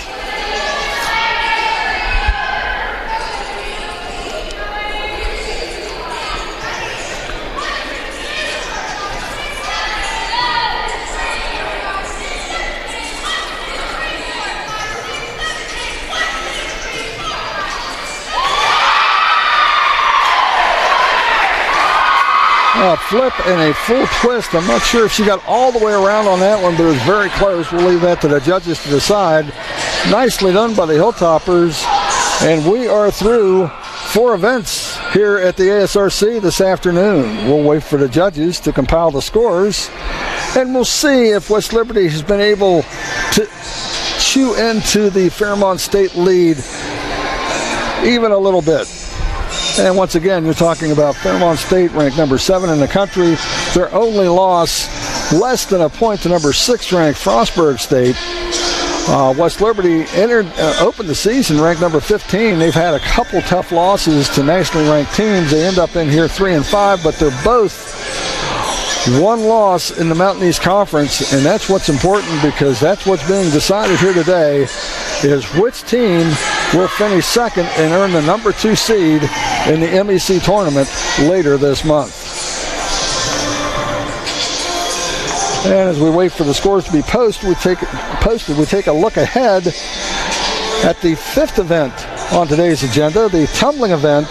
A flip and a full twist. I'm not sure if she got all the way around on that one, but it was very close. We'll leave that to the judges to decide. Nicely done by the Hilltoppers. And we are through 4 events here at the ASRC this afternoon. We'll wait for the judges to compile the scores, and we'll see if West Liberty has been able to chew into the Fairmont State lead even a little bit. And once again, you're talking about Fairmont State, ranked number 7 in the country. Their only loss, less than a point to number 6 ranked Frostburg State. West Liberty opened the season ranked number 15. They've had a couple tough losses to nationally ranked teams. They end up in here 3-5, but they're both one loss in the Mountain East Conference, and that's what's important, because that's what's being decided here today, is which team will finish second and earn the number 2 seed in the MEC tournament later this month. And as we wait for the scores to be posted, we take a look ahead at the 5th event on today's agenda, the tumbling event.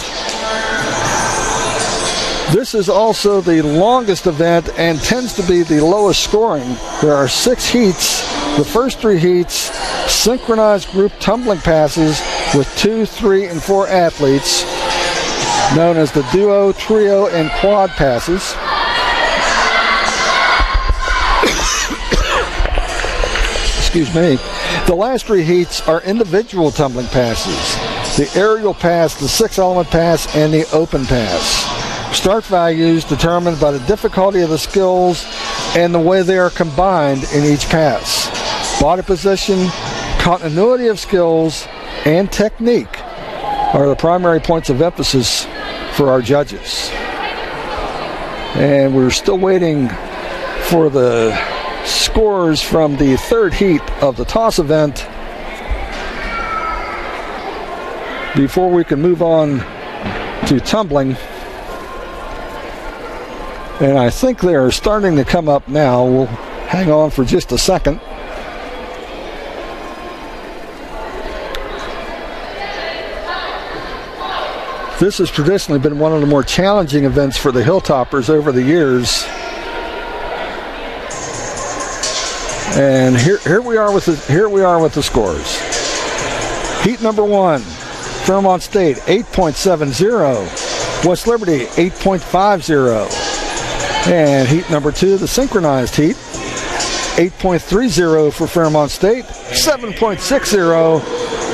This is also the longest event and tends to be the lowest scoring. There are 6 heats. The first 3 heats, synchronized group tumbling passes with 2, 3, and 4 athletes, known as the duo, trio, and quad passes. The last three heats are individual tumbling passes: the aerial pass, the six-element pass, and the open pass. Start values determined by the difficulty of the skills and the way they are combined in each pass. Body position, continuity of skills, and technique are the primary points of emphasis for our judges. And we're still waiting for the scores from the third heat of the toss event before we can move on to tumbling. And I think they are starting to come up now. We'll hang on for just a second. This has traditionally been one of the more challenging events for the Hilltoppers over the years. And here we are with the scores. Heat number 1, Fairmont State 8.70, West Liberty 8.50. And heat number 2, the synchronized heat, 8.30 for Fairmont State, 7.60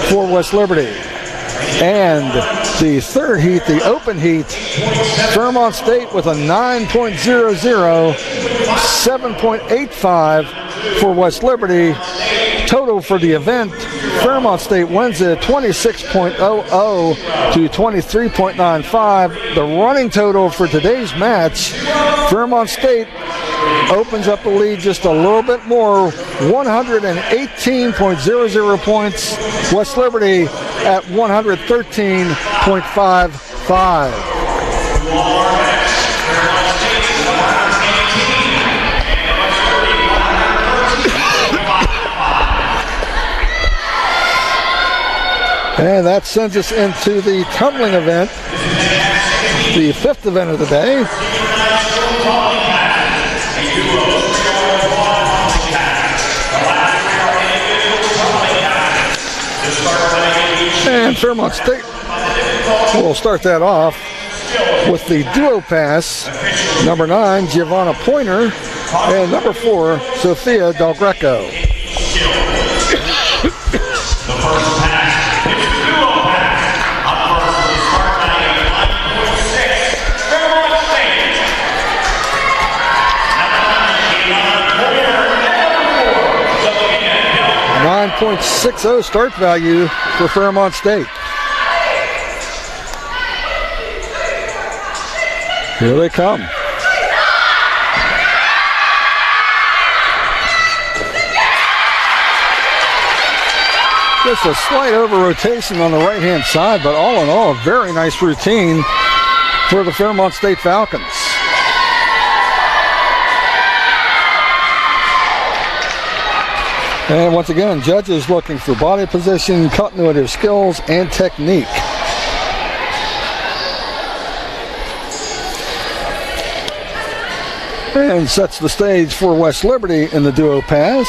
for West Liberty. And the third heat, the open heat, Fairmont State with a 9.00, 7.85 for West Liberty. Total for the event, Fairmont State wins it 26.00 to 23.95. The running total for today's match, Fairmont State opens up the lead just a little bit more, 118.00 points. West Liberty at 113.55. And that sends us into the tumbling event, the fifth event of the day. And Fairmont State will start that off with the duo pass, number 9, Giovanna Pointer, and number 4, Sophia Del Greco. The first pass is a duo pass. Up first for the start line at 9.6. Fairmont State. Number 9, 9.60 start value for Fairmont State. Here they come. Just a slight over-rotation on the right-hand side, but all in all, a very nice routine for the Fairmont State Falcons. And once again, judges looking for body position, continuity of skills, and technique. And sets the stage for West Liberty in the duo pass.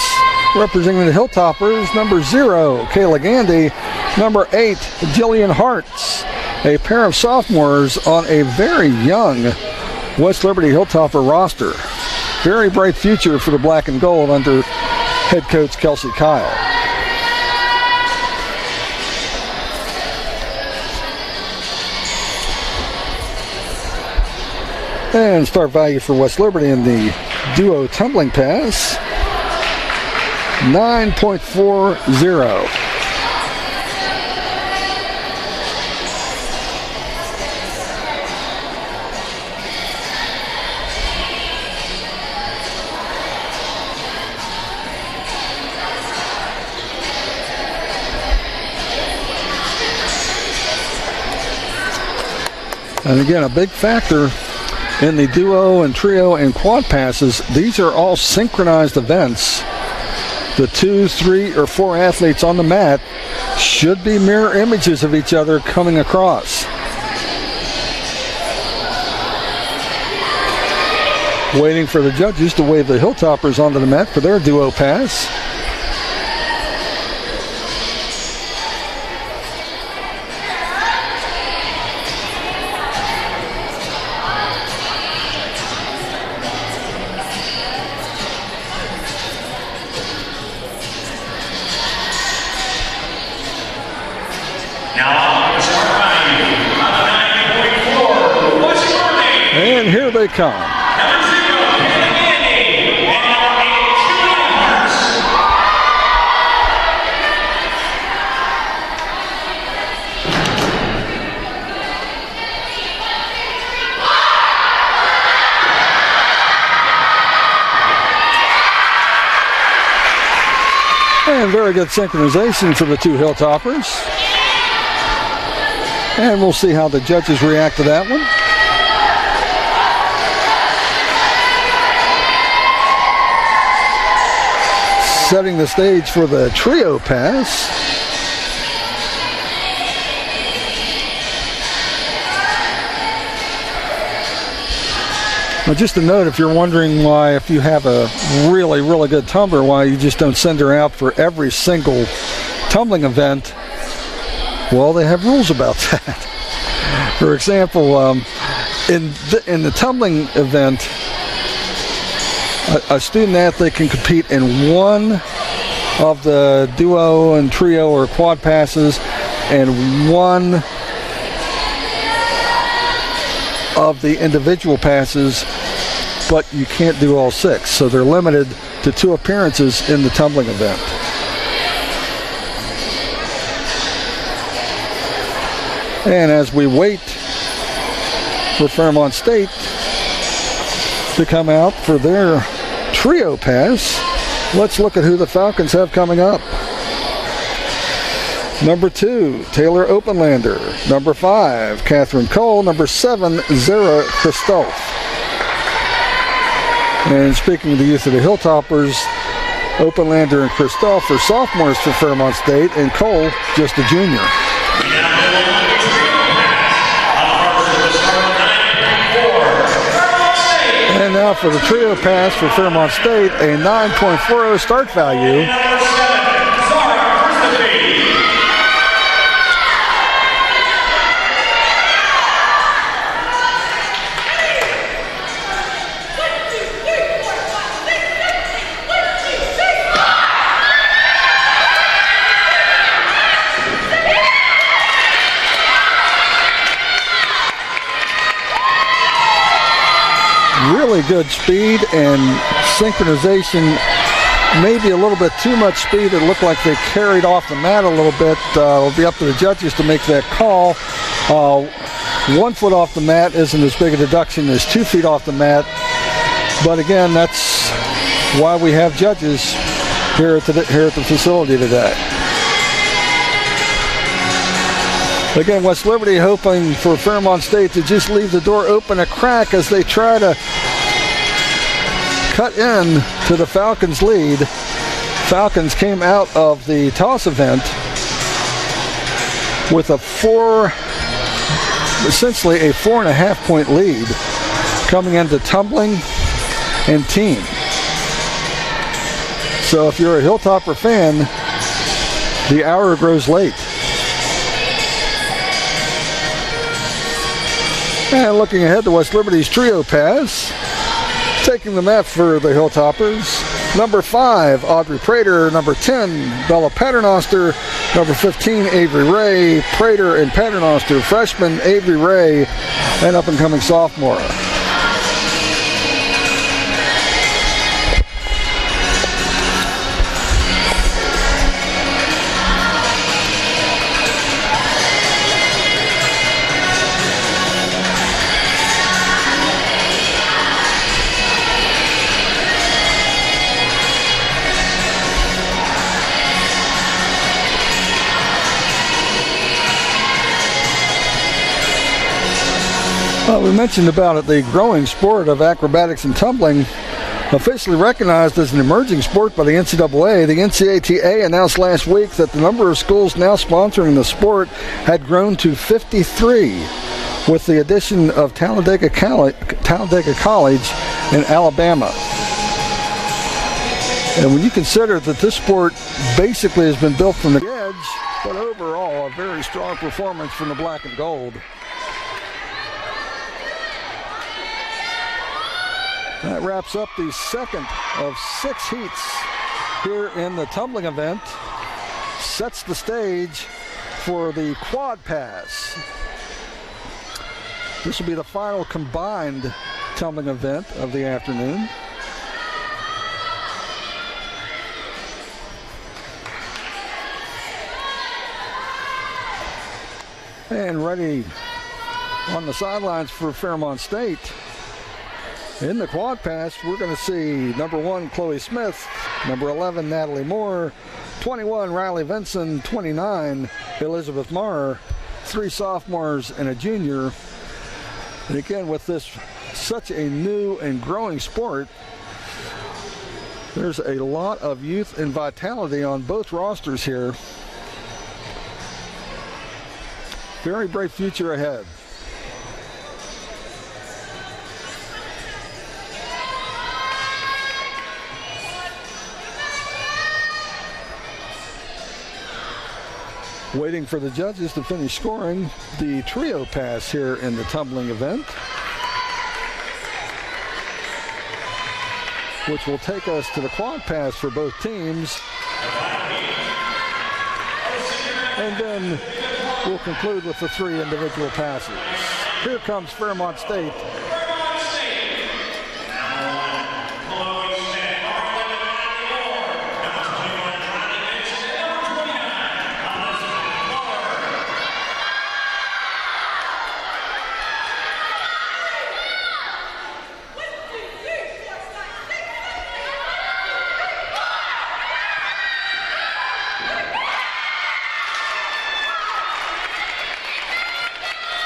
Representing the Hilltoppers, number 0, Kayla Gandy, number 8, Jillian Hartz, a pair of sophomores on a very young West Liberty Hilltopper roster. Very bright future for the black and gold under head coach Kelsey Kyle. And start value for West Liberty in the duo tumbling pass, 9.40. And again, a big factor in the duo and trio and quad passes, these are all synchronized events. The 2, 3, or 4 athletes on the mat should be mirror images of each other coming across. Waiting for the judges to wave the Hilltoppers onto the mat for their duo pass. Now, the start value of 9.4. What's your name? And here they come. Number 0, Andy. And number 8, Julian Hurst. And very good synchronization for the two Hilltoppers. And we'll see how the judges react to that one. Setting the stage for the trio pass. Now, just a note, if you're wondering why, if you have a really, really good tumbler, why you just don't send her out for every single tumbling event, well, they have rules about that. For example, in the tumbling event, a student athlete can compete in one of the duo and trio or quad passes and one of the individual passes, but you can't do all 6. So they're limited to 2 appearances in the tumbling event. And as we wait for Fairmont State to come out for their trio pass, let's look at who the Falcons have coming up. Number 2, Taylor Openlander. Number 5, Catherine Cole. Number 7, Zara Christophe. And speaking of the youth of the Hilltoppers, Openlander and Christophe are sophomores for Fairmont State, and Cole just a junior. And now for the trio pass for Fairmont State, a 9.40 start value. Really good speed and synchronization, maybe a little bit too much speed. It looked like they carried off the mat a little bit. It'll be up to the judges to make that call. 1 foot off the mat isn't as big a deduction as 2 feet off the mat. But again, that's why we have judges here at the facility today. Again, West Liberty hoping for Fairmont State to just leave the door open a crack as they try to cut in to the Falcons' lead. Falcons came out of the toss event with essentially a 4.5 point lead coming into tumbling and team. So if you're a Hilltopper fan, the hour grows late. And looking ahead to West Liberty's trio pass, taking the mat for the Hilltoppers, number 5, Audrey Prater. Number 10, Bella Paternoster. Number 15, Avery Ray. Prater and Paternoster, freshman Avery Ray, and up-and-coming sophomore. We mentioned about it, the growing sport of acrobatics and tumbling, officially recognized as an emerging sport by the NCAA. The NCATA announced last week that the number of schools now sponsoring the sport had grown to 53, with the addition of Talladega College in Alabama. And when you consider that this sport basically has been built from the edge, but overall a very strong performance from the black and gold. That wraps up the second of 6 heats here in the tumbling event. Sets the stage for the quad pass. This will be the final combined tumbling event of the afternoon. And ready on the sidelines for Fairmont State. In the quad pass, we're going to see number 1, Chloe Smith, number 11, Natalie Moore, 21, Riley Vinson, 29, Elizabeth Marr, 3 sophomores and a junior. And again, with this such a new and growing sport, there's a lot of youth and vitality on both rosters here. Very bright future ahead. Waiting for the judges to finish scoring the trio pass here in the tumbling event, which will take us to the quad pass for both teams. And then we'll conclude with the 3 individual passes. Here comes Fairmont State.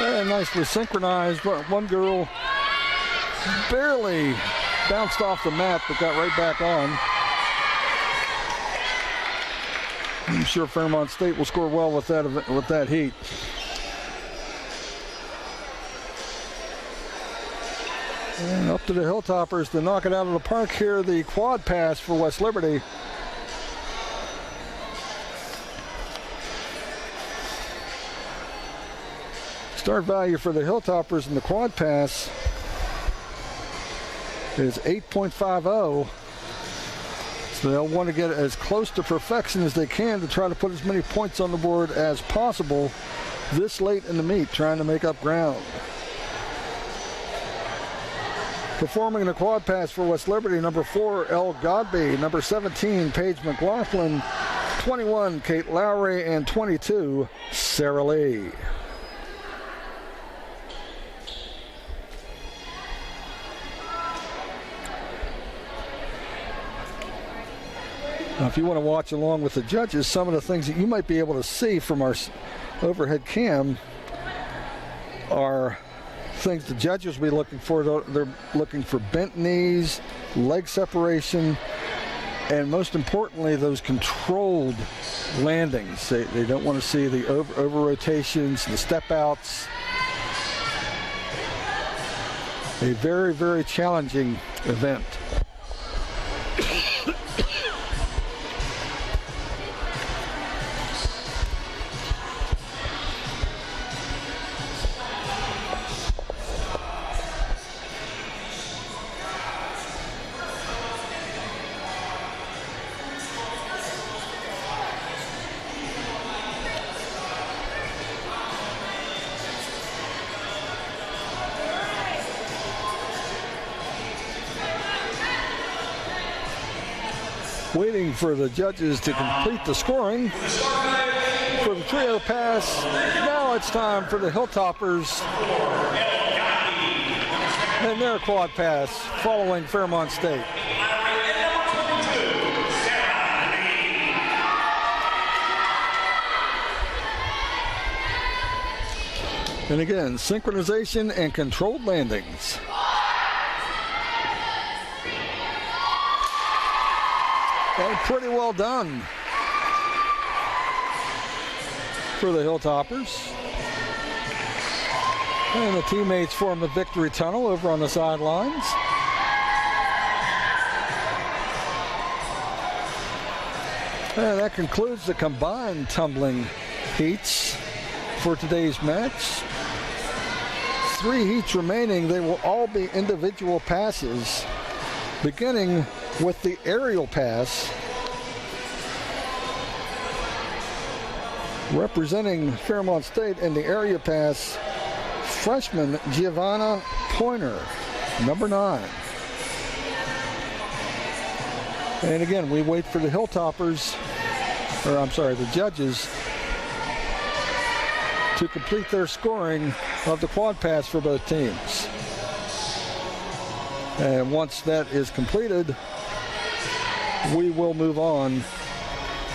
And nicely synchronized. One girl barely bounced off the mat but got right back on. I'm sure Fairmont State will score well with that heat. And up to the Hilltoppers to knock it out of the park here. The quad pass for West Liberty. Start value for the Hilltoppers in the quad pass is 8.50. So they'll want to get as close to perfection as they can to try to put as many points on the board as possible this late in the meet, trying to make up ground. Performing in the quad pass for West Liberty, number 4, Elle Godby, number 17, Paige McLaughlin, 21, Kate Lowry, and 22, Sarah Lee. Now, if you want to watch along with the judges, some of the things that you might be able to see from our overhead cam are things the judges will be looking for. They're looking for bent knees, leg separation, and most importantly, those controlled landings. They don't want to see the over rotations, the step outs. A very, very challenging event. Waiting for the judges to complete the scoring for the trio pass. Now it's time for the Hilltoppers and their quad pass following Fairmont State. And again, synchronization and controlled landings. And pretty well done for the Hilltoppers. And the teammates form the victory tunnel over on the sidelines. And that concludes the combined tumbling heats for today's match. 3 heats remaining. They will all be individual passes, beginning with the aerial pass, Representing Fairmont State in the area pass, freshman Giovanna Pointer, number 9. And again, we wait for the Hilltoppers, or I'm sorry, the judges, to complete their scoring of the quad pass for both teams. And once that is completed, we will move on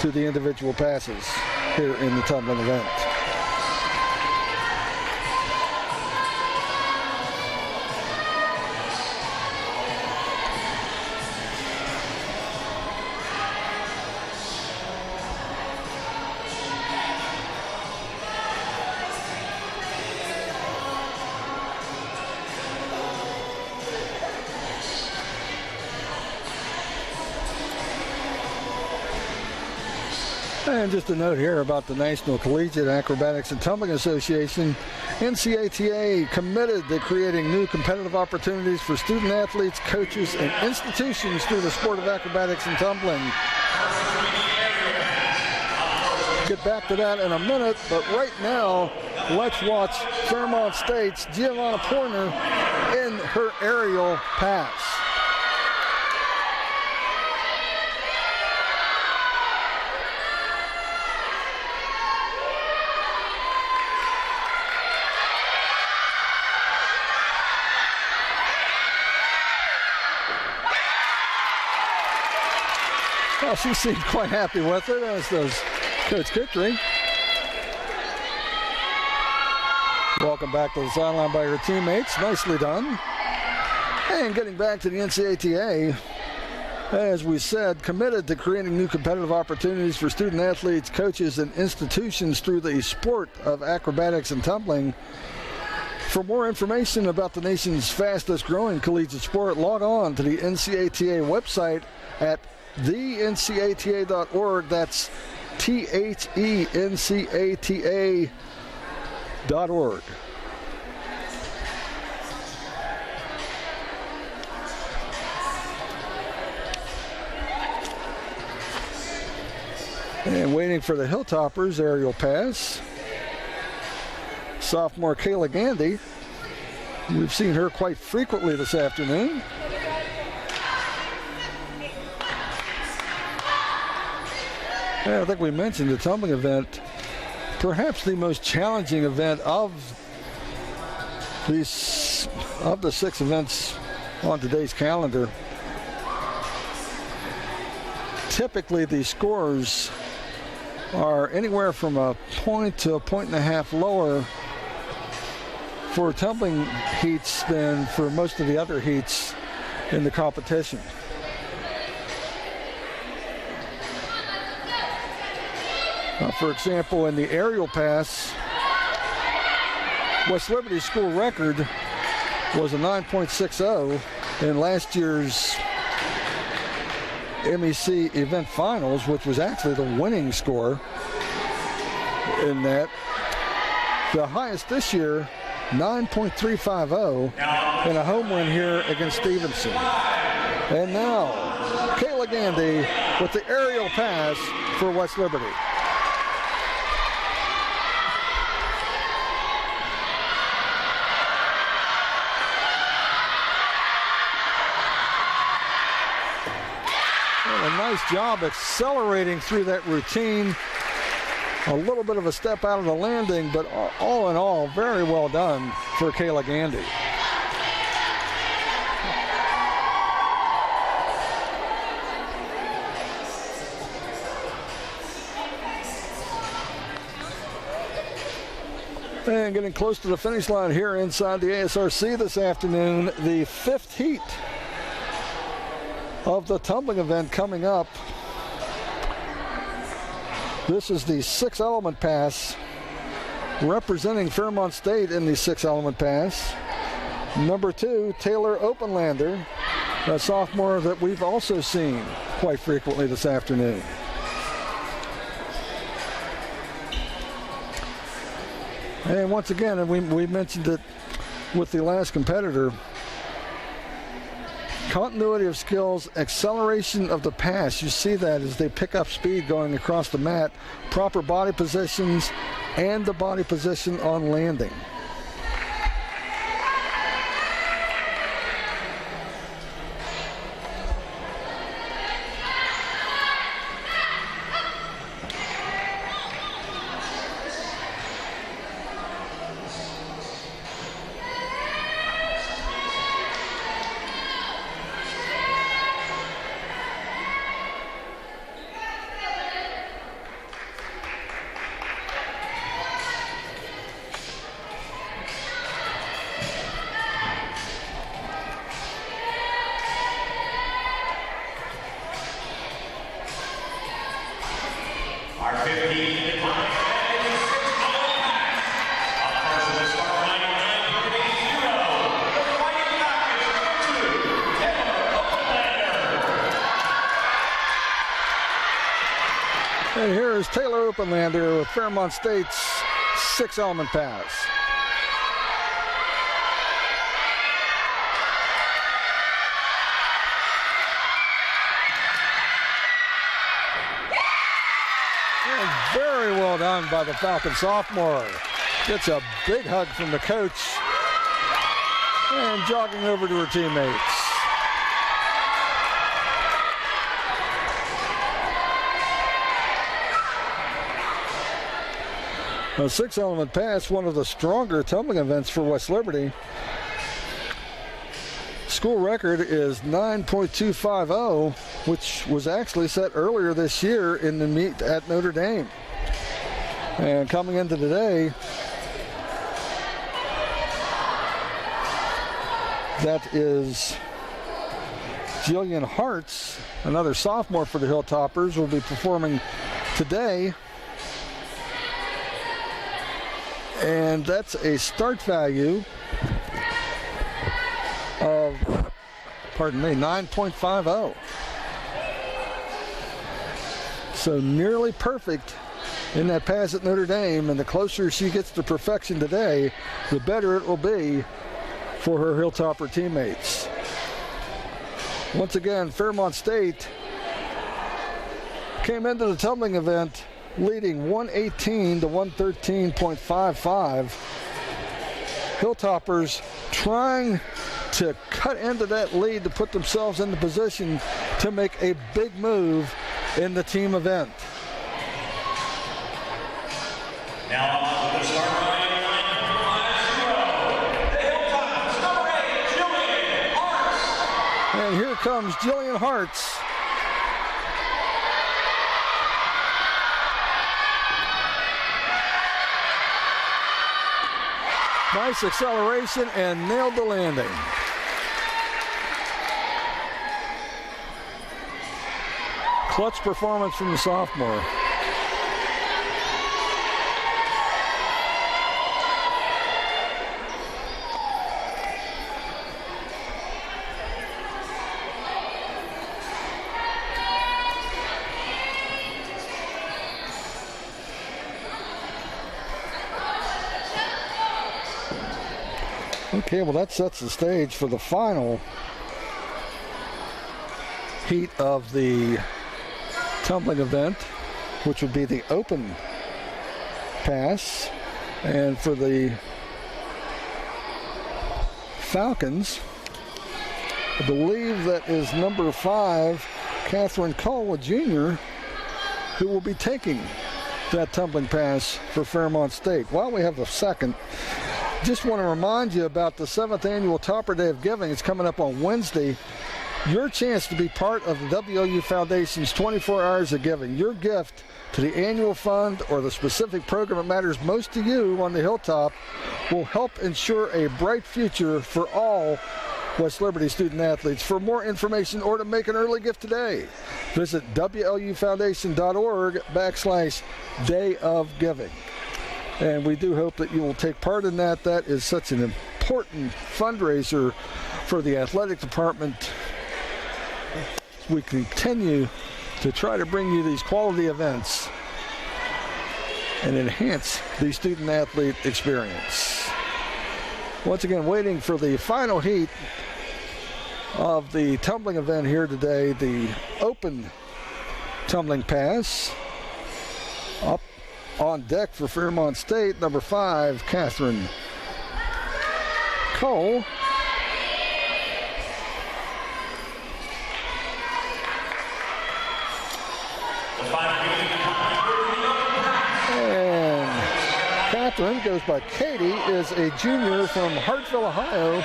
to the individual passes here in the tumbling event. And just a note here about the National Collegiate Acrobatics and Tumbling Association. NCATA committed to creating new competitive opportunities for student athletes, coaches, and institutions through the sport of acrobatics and tumbling. Get back to that in a minute, but right now, let's watch Fairmont State's Giovanna Pointer in her aerial pass. Well, she seemed quite happy with it, as does Coach Kittry. Welcome back to the sideline by her teammates. Nicely done. And getting back to the NCATA, as we said, committed to creating new competitive opportunities for student athletes, coaches, and institutions through the sport of acrobatics and tumbling. For more information about the nation's fastest growing collegiate sport, log on to the NCATA website at thencata.org. That's THENCATA.org. And waiting for the Hilltoppers aerial pass, sophomore Kayla Gandy. We've seen her quite frequently this afternoon. I think we mentioned the tumbling event, perhaps the most challenging event of the 6 events on today's calendar. Typically, the scores are anywhere from a point to a point and a half lower for tumbling heats than for most of the other heats in the competition. For example, in the aerial pass, West Liberty's school record was a 9.60 in last year's MEC event finals, which was actually the winning score in that. The highest this year, 9.350 in a home win here against Stevenson. And now, Kayla Gandy with the aerial pass for West Liberty. A nice job accelerating through that routine. A little bit of a step out of the landing, but all in all, very well done for Kayla Gandy. And getting close to the finish line here inside the ASRC this afternoon, the 5th heat of the tumbling event coming up. This is the 6-element pass, representing Fairmont State in the 6-element pass. Number 2, Taylor Openlander, a sophomore that we've also seen quite frequently this afternoon. And once again, and we mentioned it with the last competitor, continuity of skills, acceleration of the pass. You see that as they pick up speed going across the mat, proper body positions, and the body position on landing. Our 15-minute time is 6-0 pass. Up first to the start line, 9-0. The fighting back is number 2, Taylor Openlander. And here is Taylor Openlander with Fairmont State's 6-element pass. Very well done by the Falcon sophomore. Gets a big hug from the coach and jogging over to her teammates. A 6-element pass, one of the stronger tumbling events for West Liberty. School record is 9.250, which was actually set earlier this year in the meet at Notre Dame. And coming into today, that is Jillian Hartz, another sophomore for the Hilltoppers, will be performing today. And that's a start value of, 9.50. So nearly perfect in that pass at Notre Dame, and the closer she gets to perfection today, the better it will be for her Hilltopper teammates. Once again, Fairmont State came into the tumbling event leading 118 to 113.55. Hilltoppers trying to cut into that lead to put themselves in the position to make a big move in the team event. Now on to the start line, 9-0. The Hilltoppers, number 8, Jillian Hartz. And here comes Jillian Hartz. Nice acceleration and nailed the landing. Clutch performance from the sophomore. Okay, well that sets the stage for the final heat of the tumbling event, which would be the open pass. And for the Falcons, I believe that is number 5, Catherine Colwood Jr., who will be taking that tumbling pass for Fairmont State. While we have a second, just want to remind you about the 7th annual Topper Day of Giving. It's coming up on Wednesday. Your chance to be part of the WLU Foundation's 24 Hours of Giving. Your gift to the annual fund or the specific program that matters most to you on the Hilltop will help ensure a bright future for all West Liberty student athletes. For more information or to make an early gift today, visit WLUFoundation.org/Day of Giving. And we do hope that you will take part in that. That is such an important fundraiser for the athletic department. We continue to try to bring you these quality events and enhance the student athlete experience. Once again, waiting for the final heat of the tumbling event here today, the open tumbling pass. Up on deck for Fairmont State, number 5, Catherine Cole. And Catherine goes by Katie, is a junior from Hartsville, Ohio,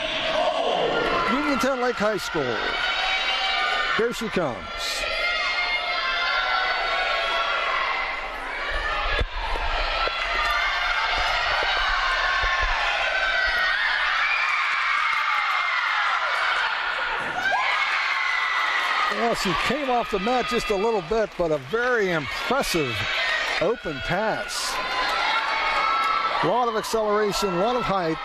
Uniontown Lake High School. Here she comes. Well, she came off the mat just a little bit, but a very impressive open pass. A lot of acceleration, a lot of height.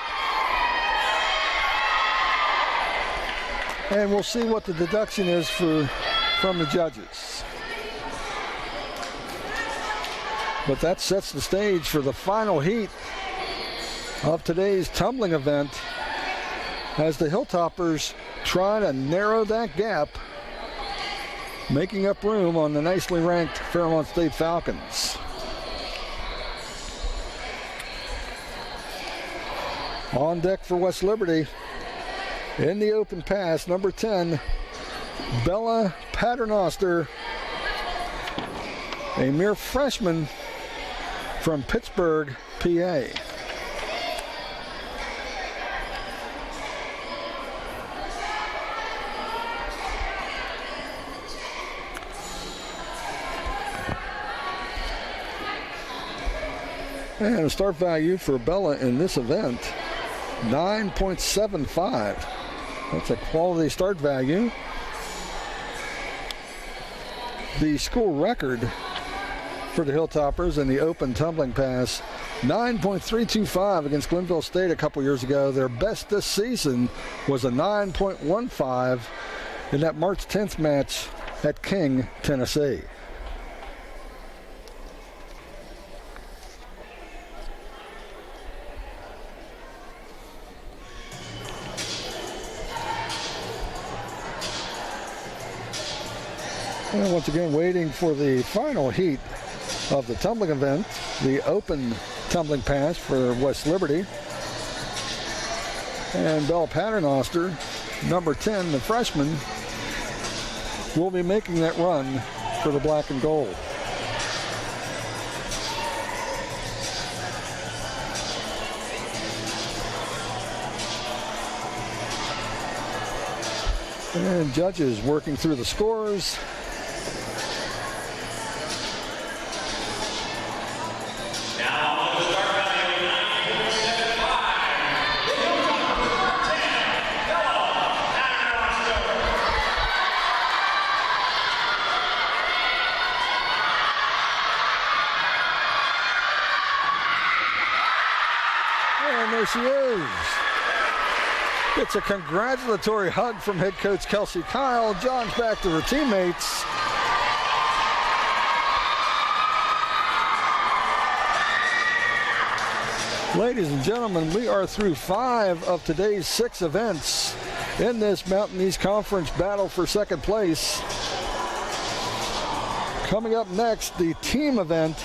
And we'll see what the deduction is from the judges. But that sets the stage for the final heat of today's tumbling event as the Hilltoppers try to narrow that gap, making up room on the nicely ranked Fairmont State Falcons. On deck for West Liberty, in the open pass, number 10, Bella Paternoster, a mere freshman from Pittsburgh, PA. And a start value for Bella in this event, 9.75. That's a quality start value. The school record for the Hilltoppers in the open tumbling pass, 9.325 against Glenville State a couple years ago. Their best this season was a 9.15 in that March 10th match at King, Tennessee. And once again, waiting for the final heat of the tumbling event, the open tumbling pass for West Liberty. And Bella Paternoster, number 10, the freshman, will be making that run for the black and gold. And judges working through the scores. There she is. It's a congratulatory hug from head coach Kelsey Kyle. John's back to her teammates. Ladies and gentlemen, we are through 5 of today's 6 events in this Mountain East Conference battle for second place. Coming up next, the team event,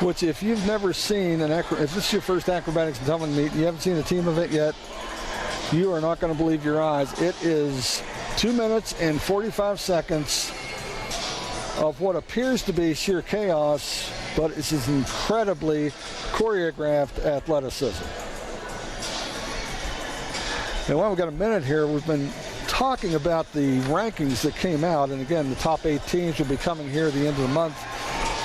which if you've never seen if this is your first acrobatics and tumbling meet and you haven't seen a team event yet, you are not going to believe your eyes. It is 2 minutes and 45 seconds of what appears to be sheer chaos, but it's this incredibly choreographed athleticism. And while we've got a minute here, we've been talking about the rankings that came out, and again, the top 8 teams will be coming here at the end of the month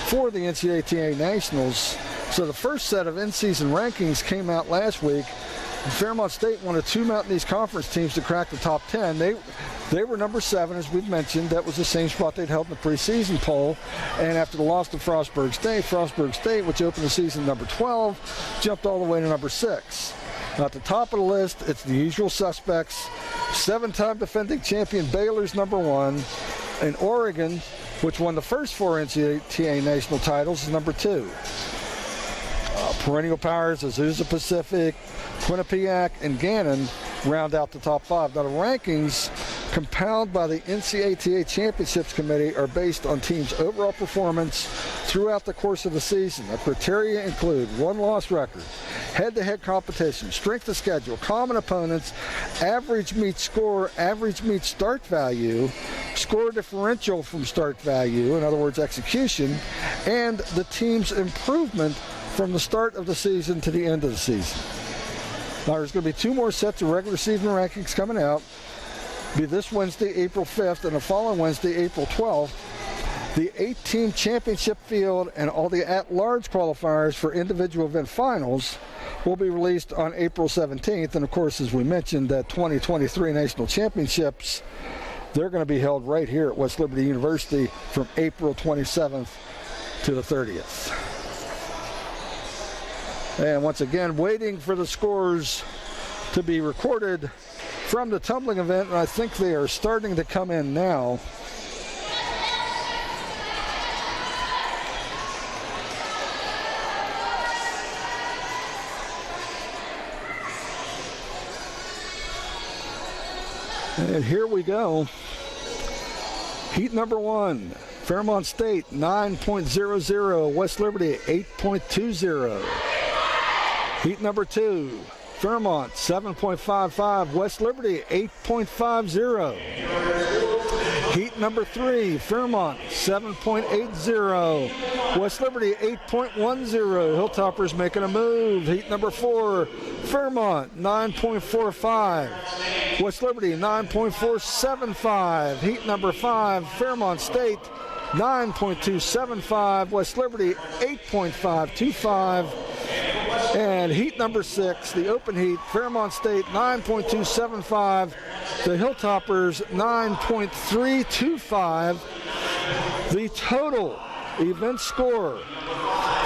for the NCATA Nationals. So the first set of in-season rankings came out last week. Fairmont State wanted 2 Mountain East Conference teams to crack the top 10. They were number 7, as we've mentioned. That was the same spot they'd held in the preseason poll. And after the loss to Frostburg State, which opened the season number 12, jumped all the way to number 6. Now at the top of the list, it's the usual suspects. 7-time defending champion Baylor's number 1. And Oregon, which won the first 4 NCAA national titles, is number 2. Perennial powers Azusa Pacific, Quinnipiac, and Gannon round out the top 5. Now, the rankings compiled by the NCATA Championships Committee are based on teams' overall performance throughout the course of the season. The criteria include won-loss record, head-to-head competition, strength of schedule, common opponents, average meet score, average meet start value, score differential from start value, in other words, execution, and the team's improvement from the start of the season to the end of the season. Now, there's going to be 2 more sets of regular season rankings coming out. Be this Wednesday, April 5th, and the following Wednesday, April 12th. The 8-team championship field and all the at-large qualifiers for individual event finals will be released on April 17th. And of course, as we mentioned, that 2023 National Championships, they're going to be held right here at West Liberty University from April 27th to the 30th. And once again, waiting for the scores to be recorded from the tumbling event, and I think they are starting to come in now. And here we go. Heat number 1, Fairmont State 9.00, West Liberty 8.20. Heat number 2, Fairmont 7.55, West Liberty 8.50. Heat number 3, Fairmont 7.80, West Liberty 8.10. Hilltoppers making a move. Heat number 4, Fairmont 9.45, West Liberty 9.475. Heat number 5, Fairmont State 9.275, West Liberty 8.525. And heat number 6, the open heat, Fairmont State 9.275, the Hilltoppers 9.325. The total event score,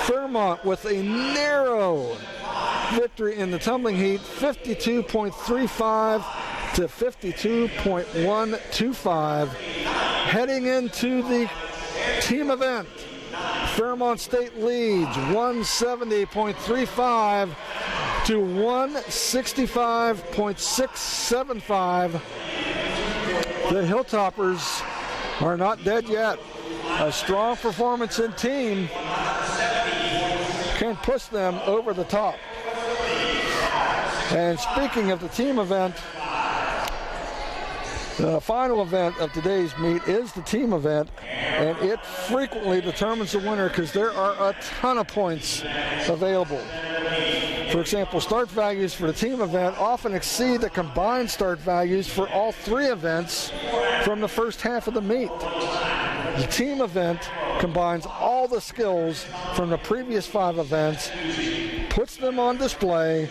Fairmont with a narrow victory in the tumbling heat, 52.35 to 52.125. Heading into the team event, Fairmont State leads 170.35 to 165.675. The Hilltoppers are not dead yet. A strong performance in team can push them over the top. And speaking of the team event, the final event of today's meet is the team event, and it frequently determines the winner because there are a ton of points available. For example, start values for the team event often exceed the combined start values for all 3 events from the first half of the meet. The team event combines all the skills from the previous 5 events, puts them on display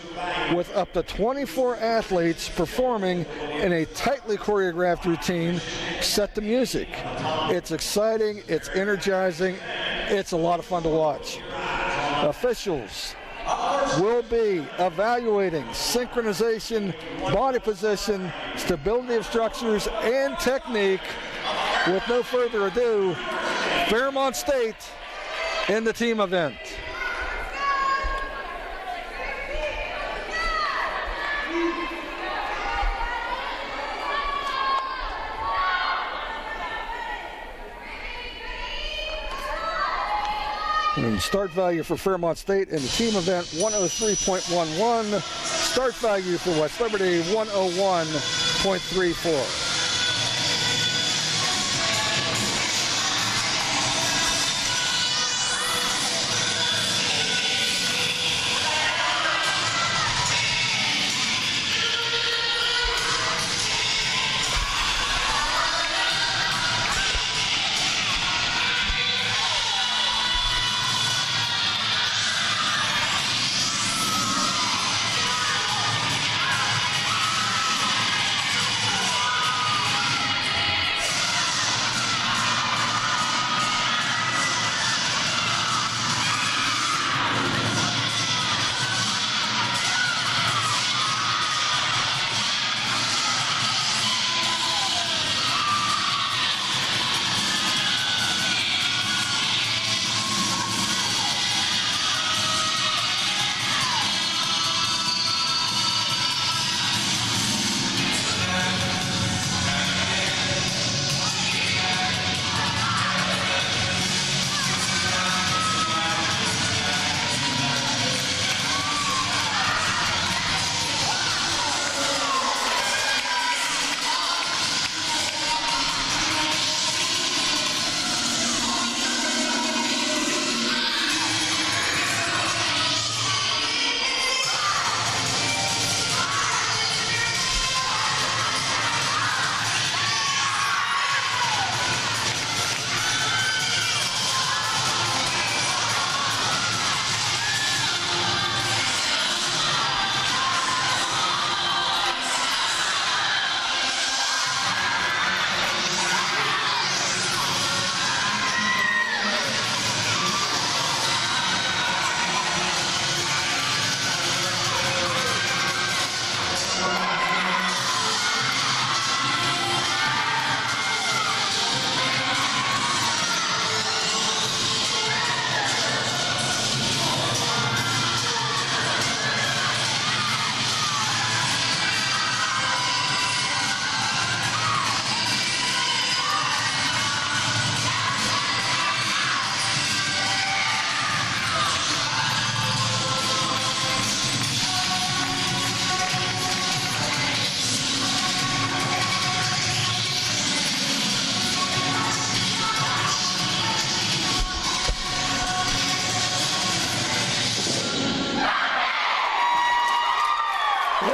with up to 24 athletes performing in a tightly choreographed routine set to music. It's exciting, it's energizing, it's a lot of fun to watch. Officials will be evaluating synchronization, body position, stability of structures, and technique. With no further ado, Fairmont State in the team event. And start value for Fairmont State in the team event, 103.11. Start value for West Liberty, 101.34.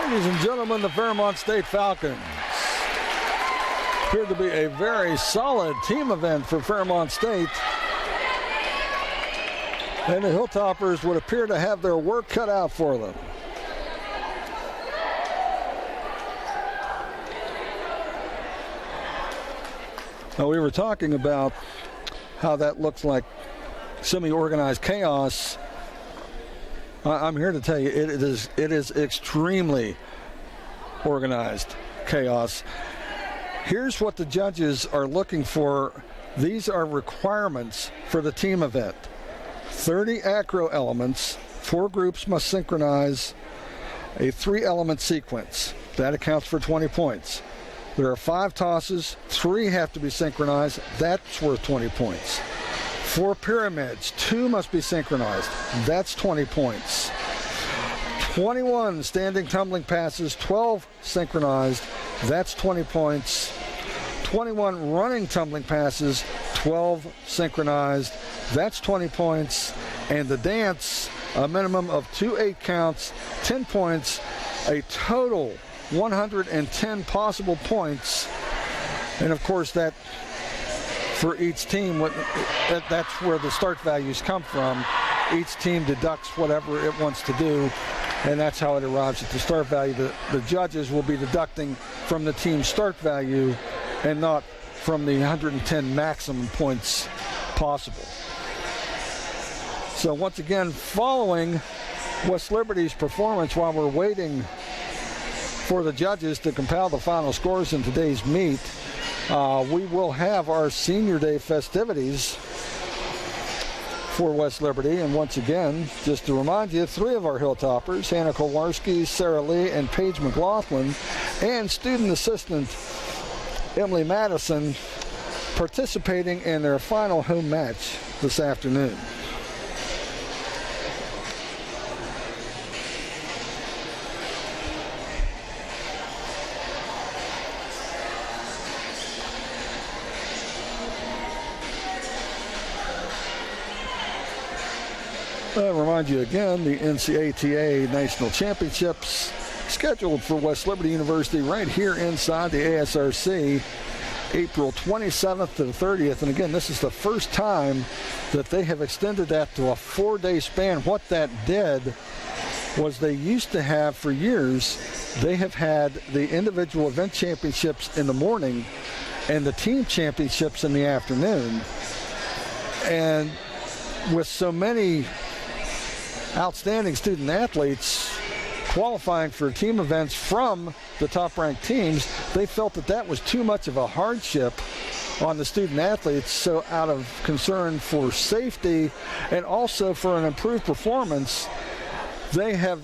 Ladies and gentlemen, the Fairmont State Falcons appeared to be a very solid team event for Fairmont State. And the Hilltoppers would appear to have their work cut out for them. Now, we were talking about how that looks like semi-organized chaos. I'm here to tell you it is extremely organized chaos. Here's what the judges are looking for. These are requirements for the team event. 30 acro elements, 4 groups must synchronize a 3-element sequence. That accounts for 20 points. There are 5 tosses, 3 have to be synchronized. That's worth 20 points. 4 pyramids, 2 must be synchronized. That's 20 points. 21 standing tumbling passes, 12 synchronized. That's 20 points. 21 running tumbling passes, 12 synchronized. That's 20 points. And the dance, a minimum of 2 8 counts, 10 points, a total 110 possible points. And of course, that for each team, that's where the start values come from. Each team deducts whatever it wants to do, and that's how it arrives at the start value. The judges will be deducting from the team start value and not from the 110 maximum points possible. So once again, following West Liberty's performance, while we're waiting for the judges to compile the final scores in today's meet, we will have our Senior Day festivities for West Liberty. And once again, just to remind you, 3 of our Hilltoppers, Hannah Kowarski, Sarah Lee, and Paige McLaughlin, and student assistant Emily Madison, participating in their final home match this afternoon. I remind you again, the NCATA National Championships scheduled for West Liberty University right here inside the ASRC, April 27th to the 30th. And again, this is the first time that they have extended that to a 4-day span. What that did was they used to have for years, they have had the individual event championships in the morning and the team championships in the afternoon. And with so many outstanding student athletes qualifying for team events from the top-ranked teams, they felt that that was too much of a hardship on the student athletes. So out of concern for safety and also for an improved performance, they have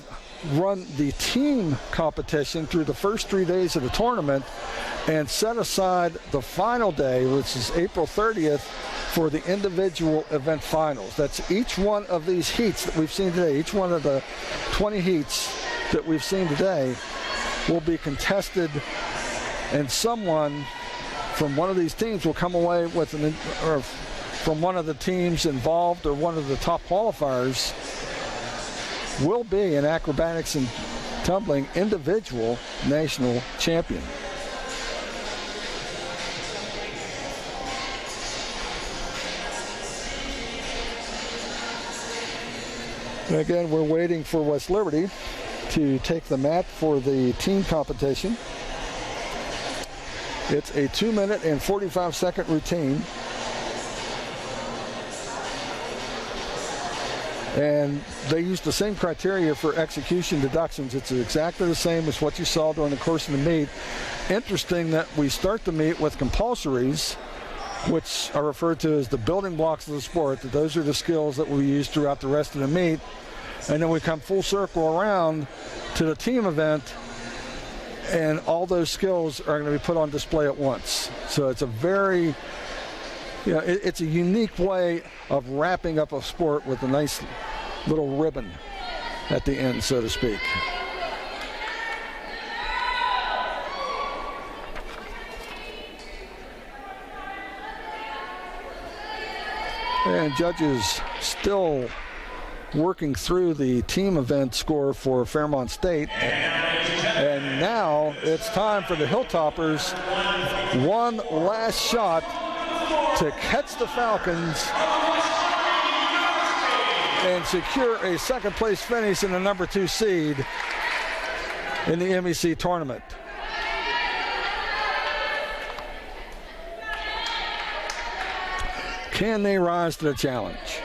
run the team competition through the first 3 days of the tournament and set aside the final day, which is April 30th, for the individual event finals. That's each one of these heats that we've seen today, each one of the 20 heats that we've seen today will be contested, and someone from one of these teams will come away with or from one of the teams involved or one of the top qualifiers will be an acrobatics and tumbling individual national champion. And again, we're waiting for West Liberty to take the mat for the team competition. It's a 2-minute and 45-second routine. And they use the same criteria for execution deductions. It's exactly the same as what you saw during the course of the meet. Interesting that we start the meet with compulsories, which are referred to as the building blocks of the sport. That those are the skills that we use throughout the rest of the meet. And then we come full circle around to the team event, and all those skills are going to be put on display at once. So it's a very, it's a unique way of wrapping up a sport with a nice little ribbon at the end, so to speak. And judges still working through the team event score for Fairmont State. And now it's time for the Hilltoppers. One last shot to catch the Falcons and secure a second place finish in the number 2 seed in the MEC tournament. Can they rise to the challenge?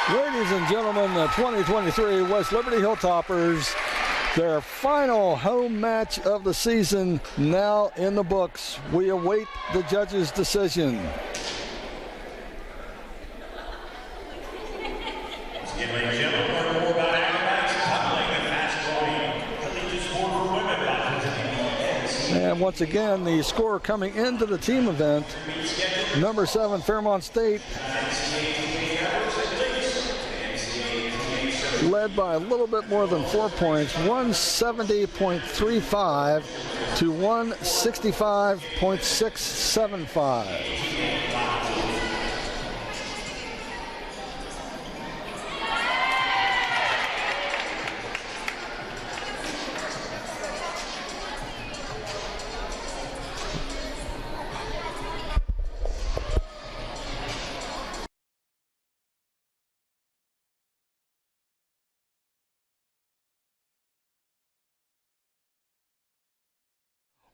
Ladies and gentlemen, the 2023 West Liberty Hilltoppers, their final home match of the season now in the books. We await the judge's decision. Ladies and gentlemen, learn more about acrobatics, tumbling, and fast-flowing collegiate sport for women by visiting the NCATA. And once again, the score coming into the team event, number 7 Fairmont State, led by a little bit more than 4 points, 170.35 to 165.675.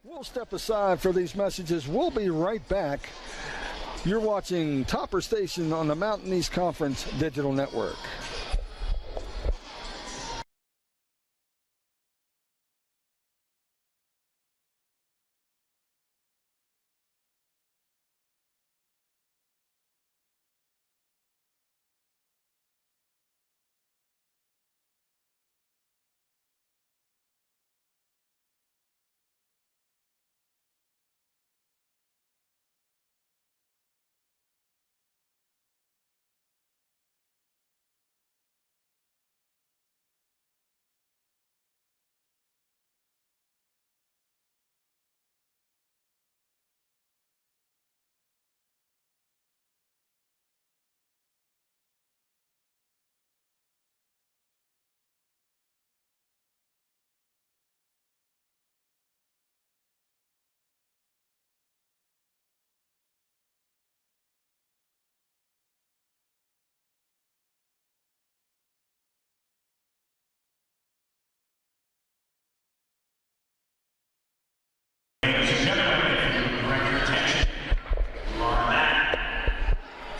We'll step aside for these messages. We'll be right back. You're watching Topper Station on the Mountain East Conference Digital Network.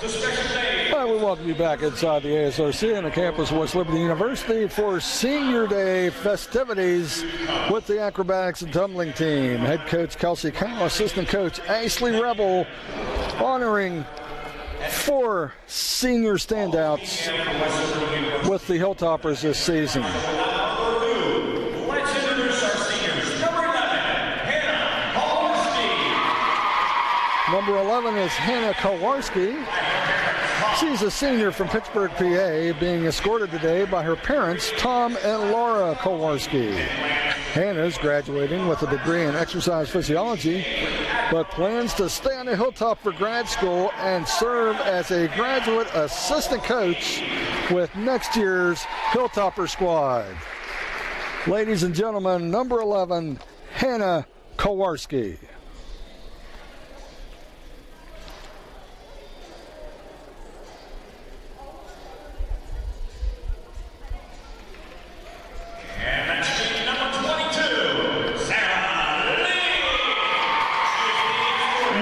It's a special day. Well, we welcome you back inside the ASRC on the campus of West Liberty University for Senior Day festivities with the acrobatics and tumbling team. Head coach Kelsey Cow, assistant coach Ashley Rebel, honoring 4 senior standouts with the Hilltoppers this season. Let's introduce our seniors. Number 11, Hannah Kowarski. Number 11 is Hannah Kowarski. She's a senior from Pittsburgh, PA, being escorted today by her parents, Tom and Laura Kowarski. Hannah's graduating with a degree in exercise physiology, but plans to stay on the Hilltop for grad school and serve as a graduate assistant coach with next year's Hilltopper squad. Ladies and gentlemen, number 11, Hannah Kowarski. And that's team number 22, Sarah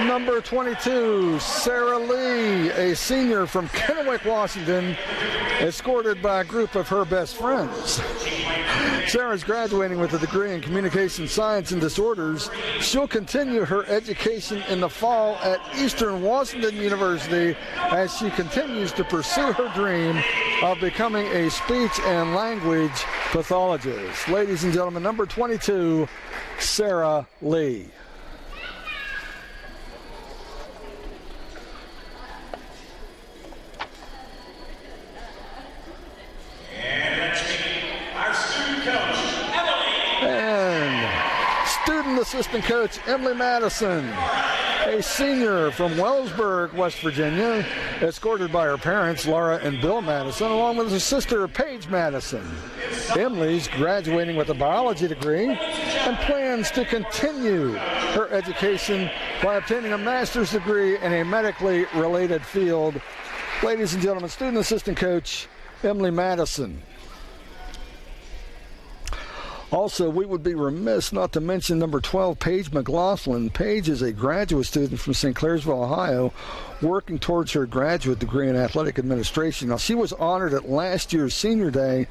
Lee. Number 22, Sarah Lee, a senior from Kennewick, Washington, escorted by a group of her best friends. Sarah's graduating with a degree in communication science and disorders. She'll continue her education in the fall at Eastern Washington University as she continues to pursue her dream of becoming a speech and language pathologist. Ladies and gentlemen, number 22, Sarah Lee. And let's meet our student coach, Emily. And student assistant coach Emily Madison, a senior from Wellsburg, West Virginia, escorted by her parents, Laura and Bill Madison, along with her sister, Paige Madison. Emily's graduating with a biology degree and plans to continue her education by obtaining a master's degree in a medically related field. Ladies and gentlemen, student assistant coach Emily Madison. Also, we would be remiss not to mention number 12, Paige McLaughlin. Paige is a graduate student from St. Clairsville, Ohio, working towards her graduate degree in athletic administration. Now, she was honored at last year's senior day,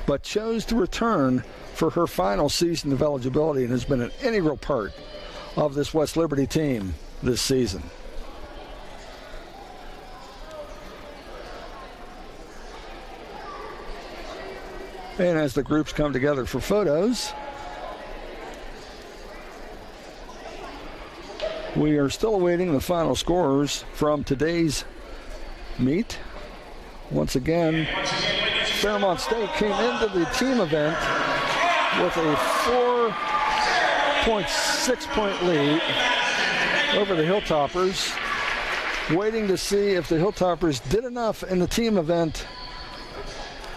but chose to return for her final season of eligibility and has been an integral part of this West Liberty team this season. And as the groups come together for photos, we are still awaiting the final scores from today's meet. Once again, Fairmont State came into the team event with a 4.6-point lead over the Hilltoppers, waiting to see if the Hilltoppers did enough in the team event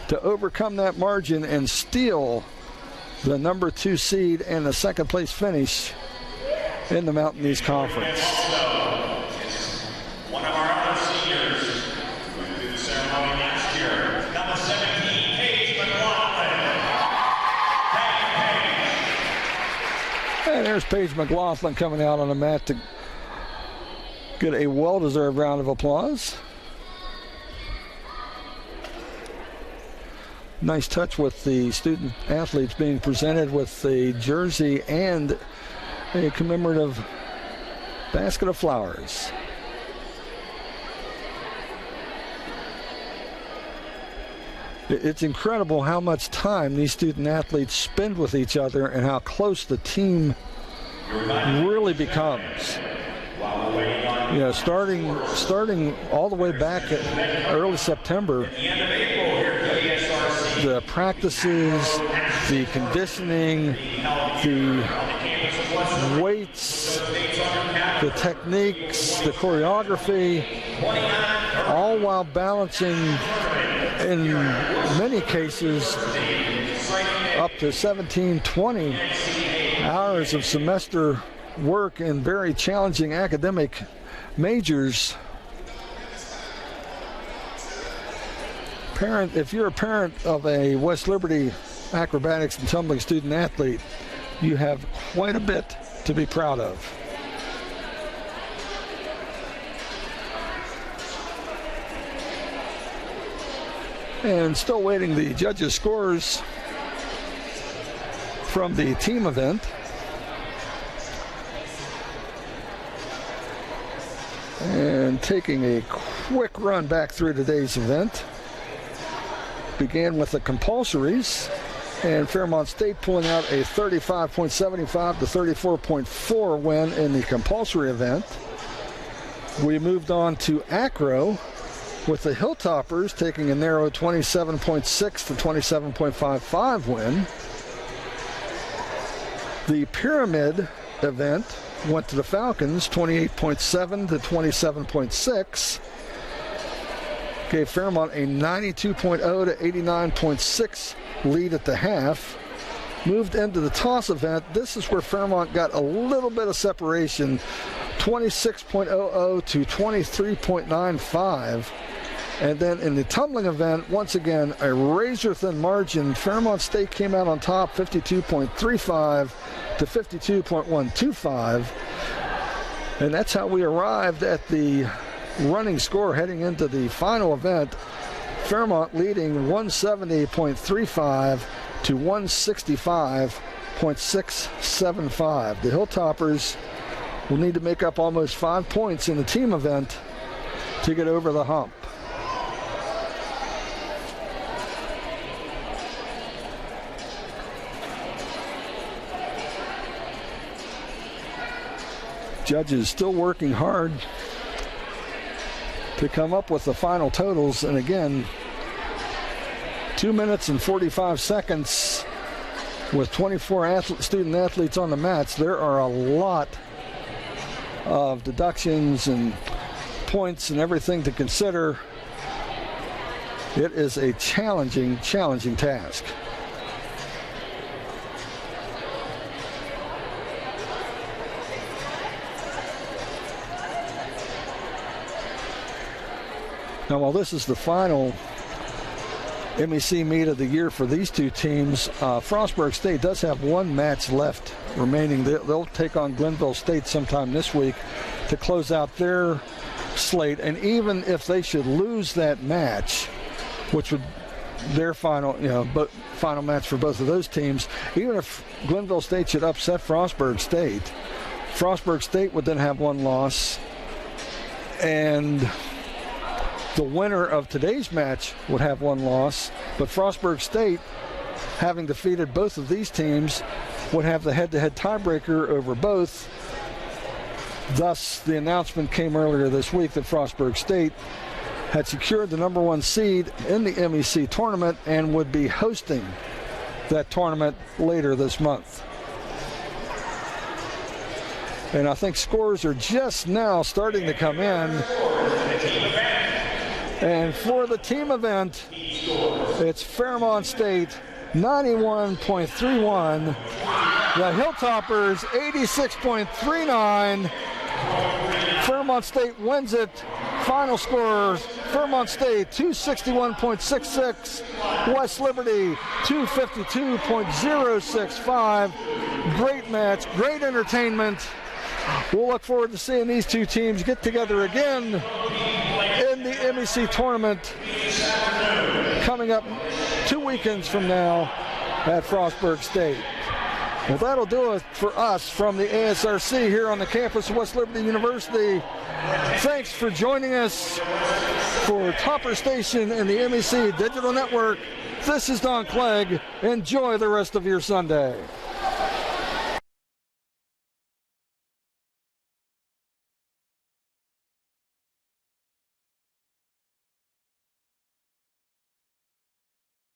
to overcome that margin and steal the number 2 seed and the second place finish in the Mountain East Conference. One of our other seniors who did the ceremony last year, number 17, Paige McLaughlin. And there's Paige McLaughlin coming out on the mat to get a well-deserved round of applause. Nice touch with the student athletes being presented with the jersey and a commemorative basket of flowers. It's incredible how much time these student athletes spend with each other and how close the team really becomes. You know, starting all the way back at early September, the practices, the conditioning, the weights, the techniques, the choreography, all while balancing, in many cases, up to 17, 20 hours of semester work in very challenging academic majors. If you're a parent of a West Liberty acrobatics and tumbling student athlete, you have quite a bit to be proud of. And still waiting the judges' scores from the team event. And taking a quick run back through today's event. Began with the compulsories, and Fairmont State pulling out a 35.75 to 34.4 win in the compulsory event. We moved on to acro with the Hilltoppers taking a narrow 27.6 to 27.55 win. The Pyramid event went to the Falcons, 28.7 to 27.6. Gave Fairmont a 92.0 to 89.6 lead at the half. Moved into the toss event. This is where Fairmont got a little bit of separation, 26.00 to 23.95. And then in the tumbling event, once again, a razor-thin margin. Fairmont State came out on top, 52.35 to 52.125. And that's how we arrived at the running score heading into the final event. Fairmont leading 170.35 to 165.675. The Hilltoppers will need to make up almost 5 points in the team event to get over the hump. Judges still working hard to come up with the final totals, and again, 2 minutes and 45 seconds with 24 student athletes on the mats. There are a lot of deductions and points and everything to consider. It is a challenging task. Now, while this is the final MEC meet of the year for these two teams, Frostburg State does have one match left remaining. They'll take on Glenville State sometime this week to close out their slate. And even if they should lose that match, which would their final match for both of those teams, even if Glenville State should upset Frostburg State would then have one loss, and the winner of today's match would have one loss, but Frostburg State, having defeated both of these teams, would have the head-to-head tiebreaker over both. Thus, the announcement came earlier this week that Frostburg State had secured the number one seed in the MEC tournament and would be hosting that tournament later this month. And I think scores are just now starting to come in. And for the team event, it's Fairmont State 91.31. The Hilltoppers 86.39. Fairmont State wins it. Final scores, Fairmont State 261.66. West Liberty 252.065. Great match, great entertainment. We'll look forward to seeing these two teams get together again in the MEC tournament coming up 2 weekends from now at Frostburg State. Well, that'll do it for us from the ASRC here on the campus of West Liberty University. Thanks for joining us for Topper Station and the MEC Digital Network. This is Don Clegg. Enjoy the rest of your Sunday.